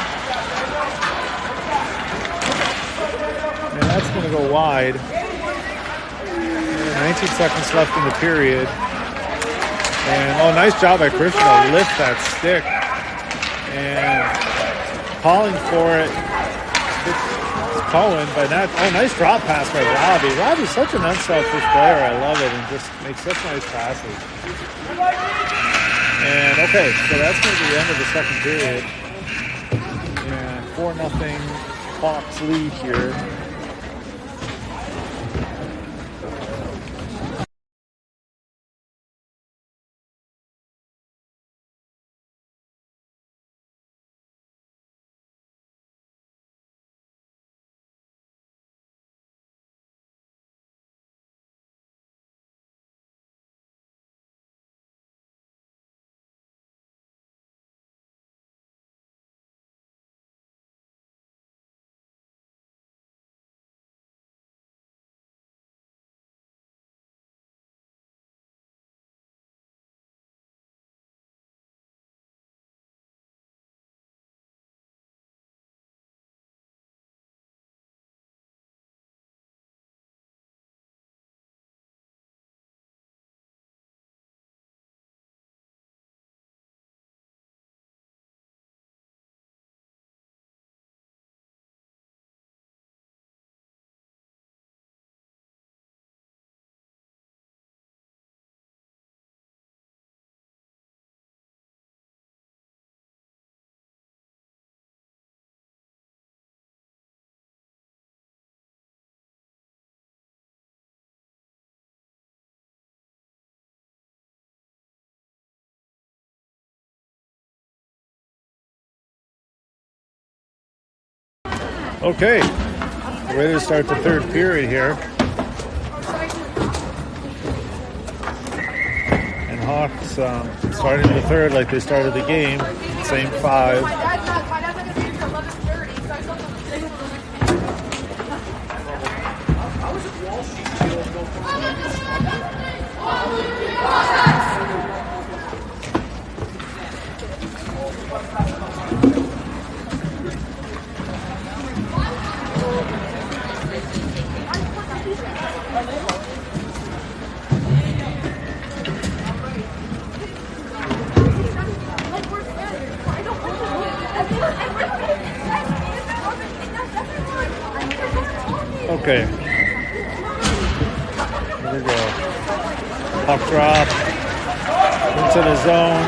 That's going to go wide. 19 seconds left in the period. And, nice job by Christian to lift that stick. And calling for it. It's Cohen, but nice drop pass by Robbie. Robbie's such an unselfish player. I love it. And just makes such nice passes. And, okay, so that's going to be the end of the second period. And 4-0 Hawks lead here. Okay, ready to start the third period here. And Hawks starting the third like they started the game, same five. Okay. Here we go. Puck drop. Into the zone.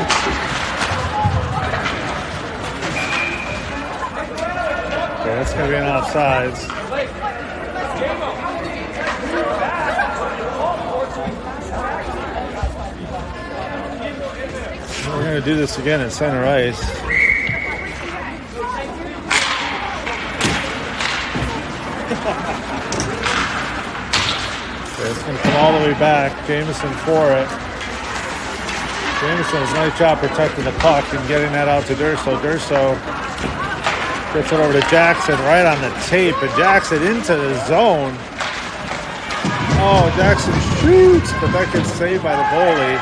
Okay, that's going to be an offsides. We're going to do this again at center ice. Okay, it's going to come all the way back. Jameson for it. Jameson does a nice job protecting the puck and getting that out to Durso. Durso gets it over to Jackson right on the tape, and Jackson into the zone. Oh, Jackson shoots, but that gets saved by the goalie.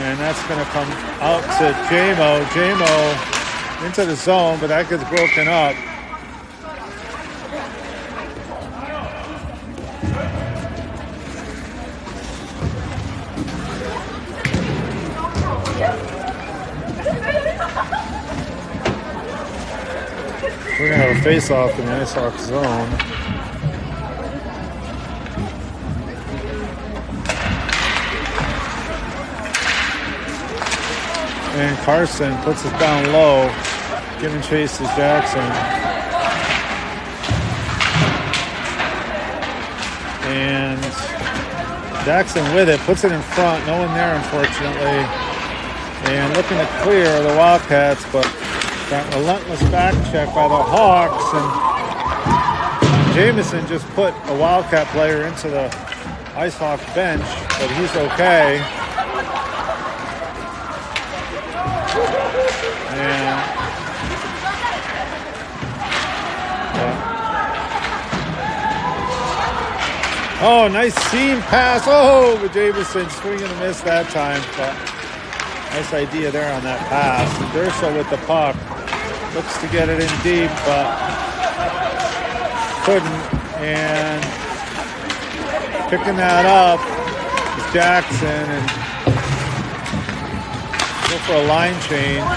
And that's going to come out to Jamo. Jamo into the zone, but that gets broken up. We're going to have a face-off in the Icehawks zone. And Carson puts it down low, giving chase to Jackson. And Jackson with it, puts it in front. No one there, unfortunately. And looking to clear the Wildcats, but that relentless back check by the Hawks, and Jameson just put a Wildcat player into the Icehawks bench, but he's okay. And oh, nice seam pass. Oh, but Jameson swing and a miss that time, but nice idea there on that pass. Durso with the puck. Looks to get it in deep, but couldn't. And picking that up is Jackson, and go for a line change.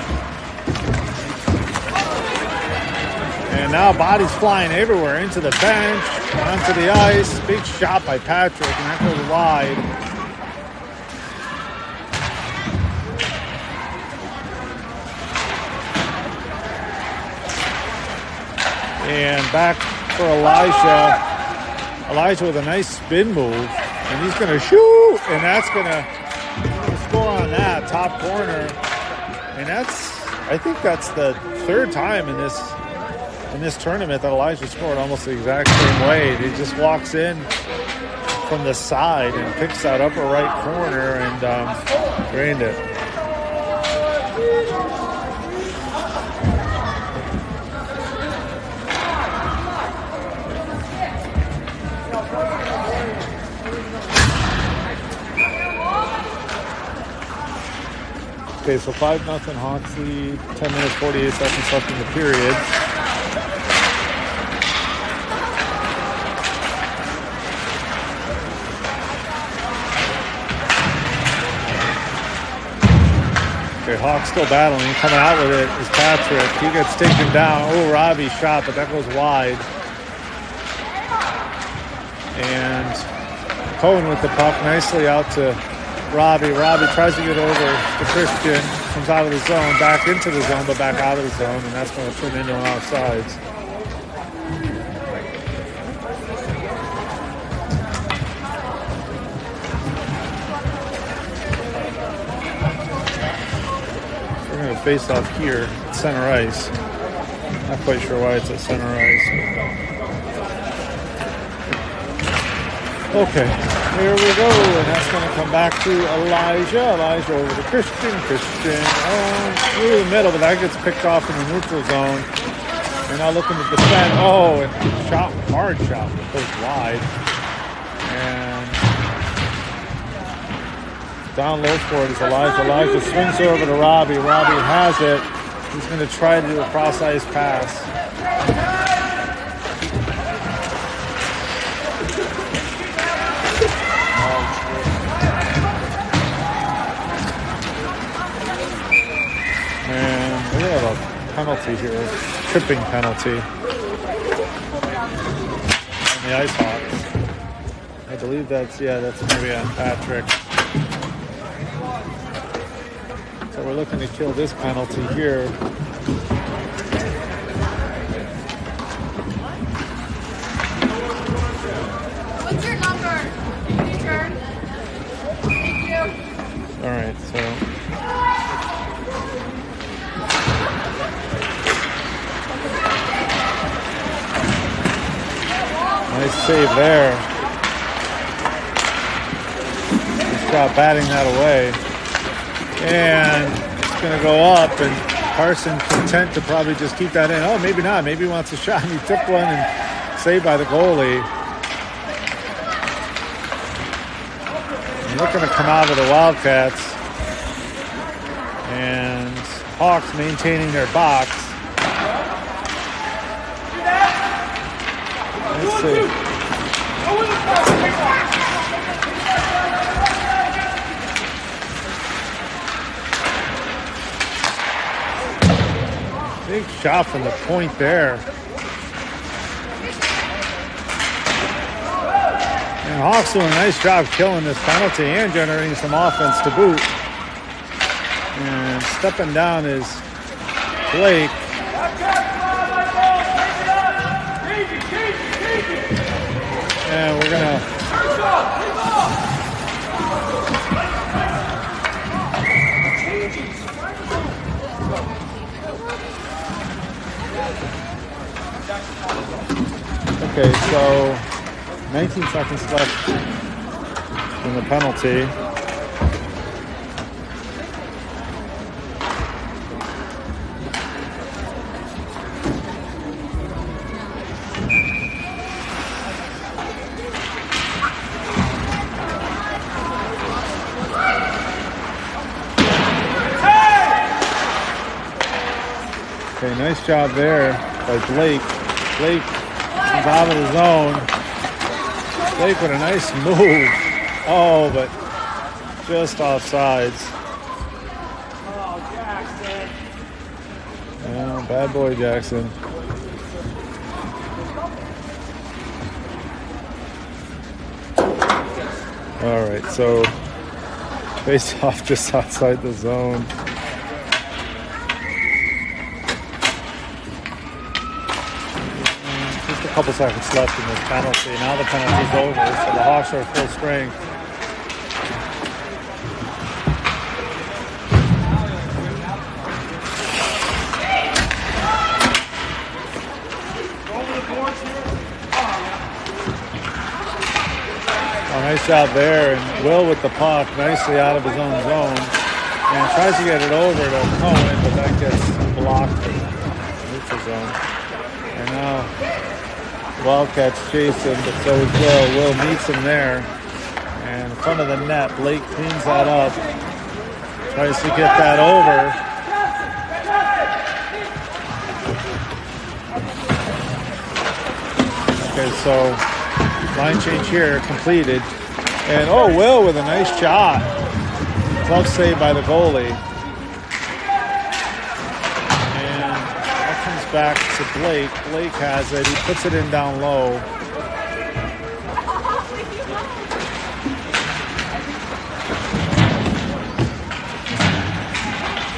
And now bodies flying everywhere into the bench, onto the ice. Big shot by Patrick, and that goes wide. And back for Elijah. Elijah with a nice spin move. And he's going to shoot. And that's going to score on that top corner. And I think that's the third time in this tournament that Elijah scored almost the exact same way. He just walks in from the side and picks that upper right corner and drained it. Okay, so 5-0 Hawks lead, 10 minutes, 48 seconds left in the period. Okay, Hawks still battling. Coming out with it is Patrick. He gets taken down. Oh, Robbie shot, but that goes wide. And Cohen with the puck nicely out to Robbie. Robbie tries to get over to Christian. Comes out of the zone, back into the zone, but back out of the zone, and that's going to turn into an offsides. We're going to face off here at center ice. Not quite sure why it's at center ice. Okay, here we go, and that's going to come back to Elijah. Elijah over to Christian. Christian through the middle, but that gets picked off in the neutral zone. And now looking to defend. Oh, and shot, hard shot, goes wide. And down low for it is Elijah. Elijah swings over to Robbie. Robbie has it. He's going to try to do a cross-ice pass. And we have a penalty here, tripping penalty. Icehawks. I believe that's going to be on Patrick. So we're looking to kill this penalty here. What's your number? Teacher? Thank you. All right, so nice save there. Just got batting that away. And it's going to go up, and Carson content to probably just keep that in. Oh, maybe not. Maybe he wants a shot. He took one and saved by the goalie. And looking to come out of the Wildcats. And Hawks maintaining their box. Let's see. Big shot from the point there. And Hawks doing a nice job killing this penalty and generating some offense to boot. And stepping down is Blake. And we're going to... Okay, so 19 seconds left in the penalty. Okay, nice job there by Blake. Blake is out of the zone. Blake with a nice move. Oh, but just offsides. Oh, Jackson. Yeah, bad boy Jackson. All right, so face off just outside the zone. A couple seconds left in this penalty. Now the penalty's over, so the Hawks are full strength. Oh, nice job there, and Will with the puck, nicely out of his own zone, and tries to get it over to Cohen, but that gets blocked in the neutral zone. And now Wildcats chase him, but so is Will. Will meets him there. And in front of the net, Blake cleans that up. Tries to get that over. Okay, so line change here, completed. And oh, Will with a nice shot. Tough save by the goalie. Back to Blake. Blake has it. He puts it in down low.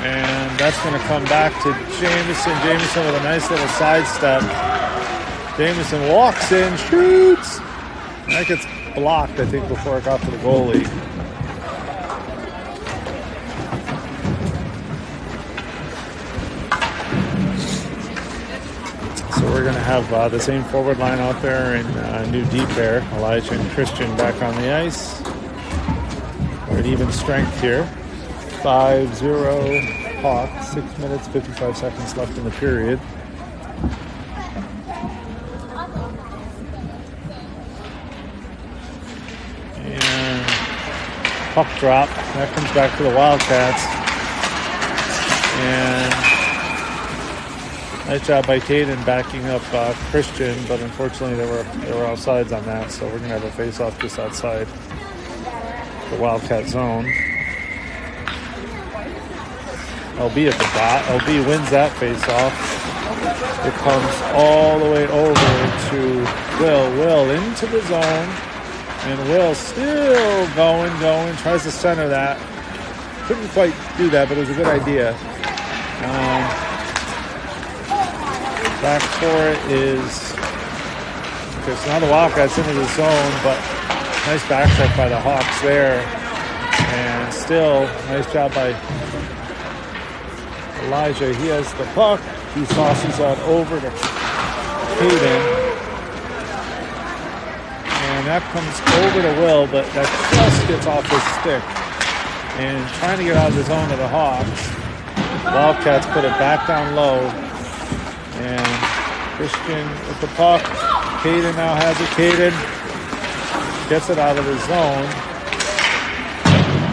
And that's going to come back to Jamison. Jamison with a nice little sidestep. Jamison walks in, shoots. That gets blocked, I think, before it got to the goalie. So we're going to have the same forward line out there in new D pair. Elijah and Christian back on the ice. We're at even strength here. 5-0 Hawks. 6 minutes, 55 seconds left in the period. And puck drop. That comes back to the Wildcats. And nice job by Caden backing up Christian, but unfortunately there were offsides on that, so we're going to have a face-off just outside the Wildcat zone. LB at the dot. LB wins that face-off. It comes all the way over to Will. Will into the zone. And Will still going. Tries to center that. Couldn't quite do that, but it was a good idea. Back for it is... Okay, so now the Wildcats into the zone, but nice back check by the Hawks there. And still, nice job by Elijah. He has the puck. He tosses that over to Caden. And that comes over to Will, but that just gets off his stick. And trying to get out of the zone of the Hawks. Wildcats put it back down low. And Christian with the puck. Caden now has it. Caden gets it out of the zone.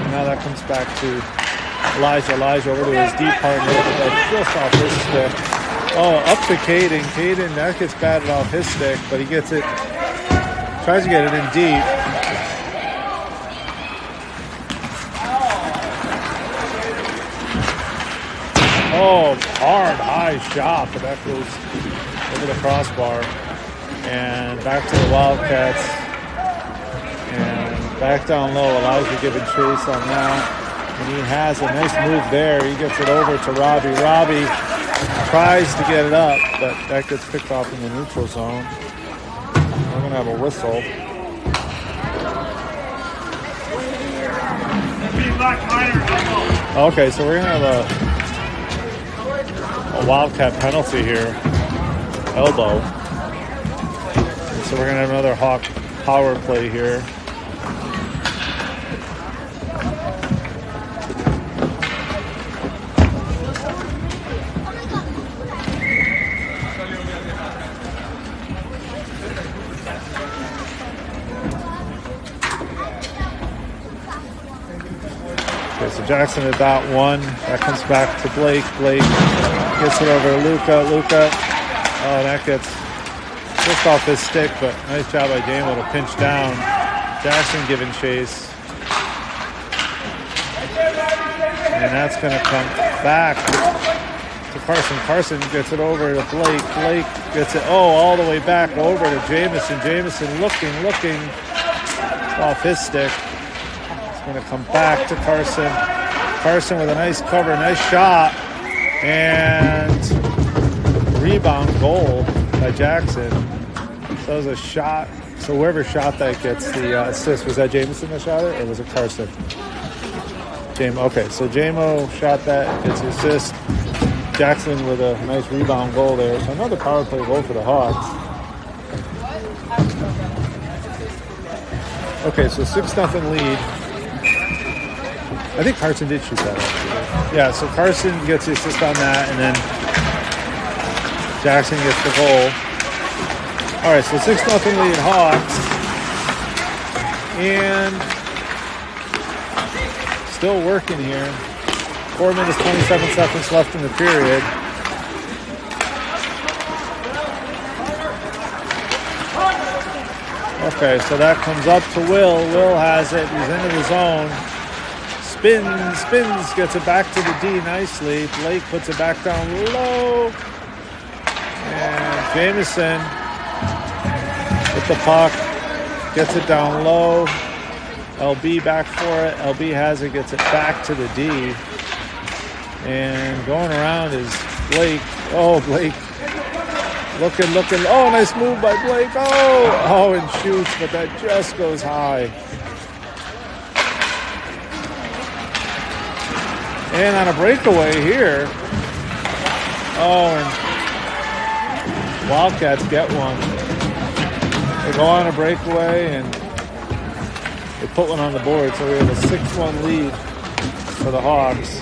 And now that comes back to Elijah. Elijah over to his deep partner. But just off his stick. Oh, up to Caden. Caden, that gets batted off his stick, but he gets it. Tries to get it in deep. Oh, hard, high shot, but that goes over the crossbar. And back to the Wildcats. And back down low, Elijah giving chase on that. And he has a nice move there. He gets it over to Robbie. Robbie tries to get it up, but that gets picked off in the neutral zone. We're going to have a whistle. Okay, so we're going to have a Wildcat penalty here. Elbow. And so we're going to have another Hawk power play here. So Jackson at that one. That comes back to Blake. Blake gets it over to Luca. Luca. Oh, that gets just off his stick, but nice job by Jamo to pinch down. Jackson giving chase. And that's going to come back to Carson. Carson gets it over to Blake. Blake gets it, all the way back over to Jamison. Jamison looking off his stick. Going to come back to Carson. Carson with a nice cover, nice shot, and rebound goal by Jackson. So that was a shot. So whoever shot that gets the assist. Was that Jamison that shot it, or was it Carson? Okay, so Jamo shot that, gets the assist. Jackson with a nice rebound goal there. So another power play goal for the Hawks. Okay, so 6-0 lead. I think Carson did shoot that actually. Yeah, so Carson gets the assist on that, and then Jackson gets the goal. All right, so 6-0 lead Hawks. And still working here. 4 minutes, 27 seconds left in the period. Okay, so that comes up to Will. Will has it. He's into the zone. Spins, gets it back to the D nicely. Blake puts it back down low. And Jamison with the puck. Gets it down low. LB back for it. LB has it, gets it back to the D. And going around is Blake. Oh, Blake. Looking. Oh, nice move by Blake. Oh, and shoots, but that just goes high. And on a breakaway here. Oh, and Wildcats get one. They go on a breakaway and they put one on the board. So we have a 6-1 lead for the Hawks.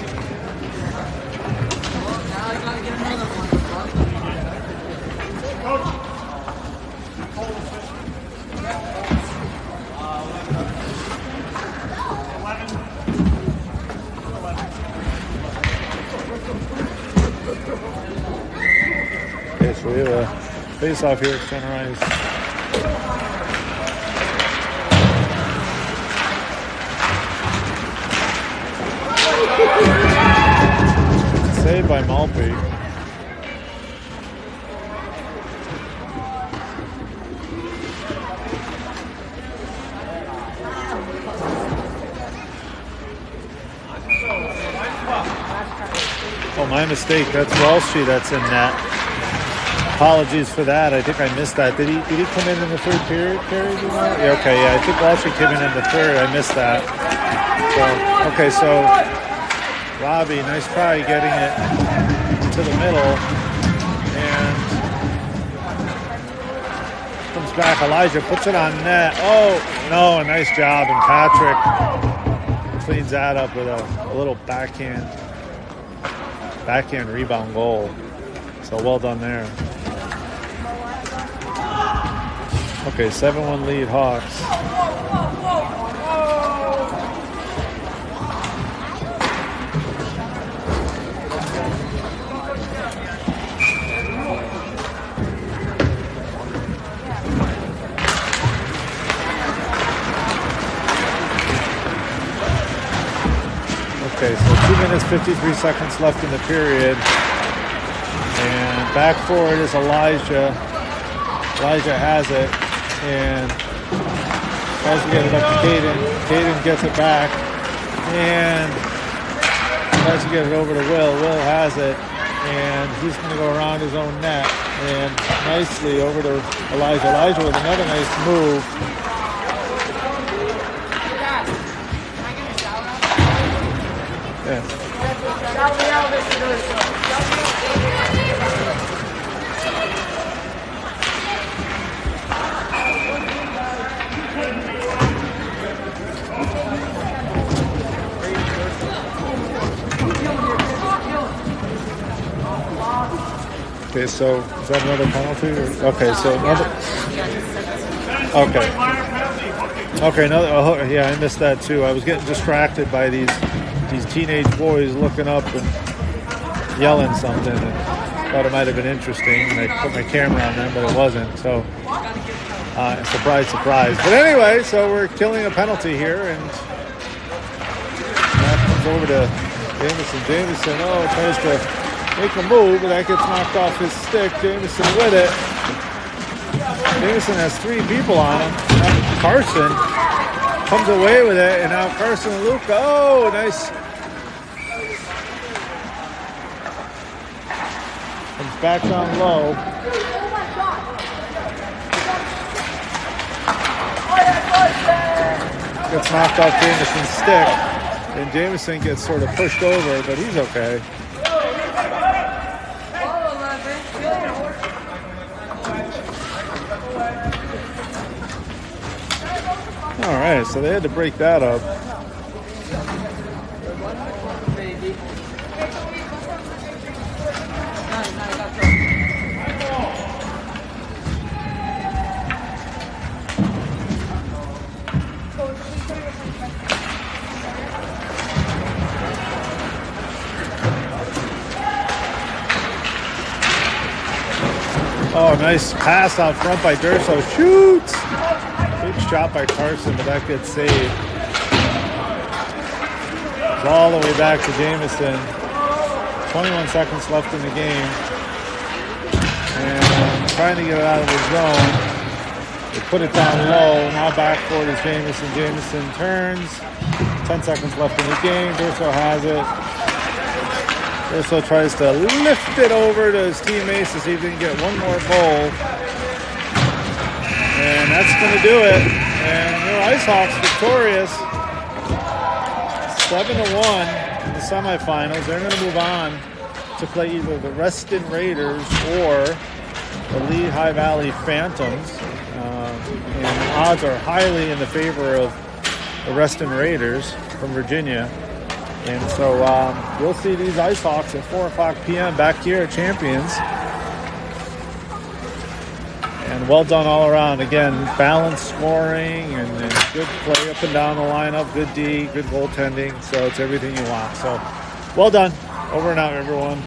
So we have a face-off here at center ice. Saved by Malpe. my mistake. That's Walshy that's in net. Apologies for that. I think I missed that. Did he come in the third period, Carrie? Yeah, okay, yeah. I think Walshy came in the third. I missed that. So, okay, so Robbie, nice try getting it to the middle. And comes back. Elijah puts it on net. Oh, no, a nice job. And Patrick cleans that up with a little backhand rebound goal. So well done there. Okay, 7-1 lead Hawks. Okay, so 2 minutes, 53 seconds left in the period. And back forward is Elijah. Elijah has it and tries to get it up to Caden. Caden gets it back and tries to get it over to Will. Will has it and he's going to go around his own net and nicely over to Elijah. Elijah with another nice move. Yeah. Okay, so is that another penalty? Okay, so another. Okay, another. Oh, yeah, I missed that too. I was getting distracted by these teenage boys looking up and yelling something, and thought it might have been interesting. And I put my camera on them, but it wasn't. So, surprise, surprise. But anyway, so we're killing a penalty here, and that comes over to Jameson. Jameson, tries to make a move, but that gets knocked off his stick. Jameson with it. Jameson has 3 people on him. Now Carson comes away with it, and now Carson and Luca. Oh, nice. Comes back down low. Gets knocked off Jameson's stick, and Jameson gets sort of pushed over, but he's okay. All right, so they had to break that up. Oh, nice pass out front by Durso. Shoots! Big shot by Carson, but that gets saved. It's all the way back to Jameson. 21 seconds left in the game. And trying to get it out of the zone. They put it down low. Now back forward is Jameson. Jameson turns. 10 seconds left in the game. Durso has it. Durso tries to lift it over to his teammates to see if he can get one more goal. And that's going to do it. And your Icehawks victorious. 7-1 in the semifinals. They're going to move on to play either the Reston Raiders or the Lehigh Valley Phantoms. And the odds are highly in the favor of the Reston Raiders from Virginia. And so we'll see these Icehawks at 4 o'clock p.m. back here at Champions. And well done all around. Again, balanced scoring and good play up and down the lineup, good D, good goaltending. So it's everything you want. So well done. Over and out, everyone.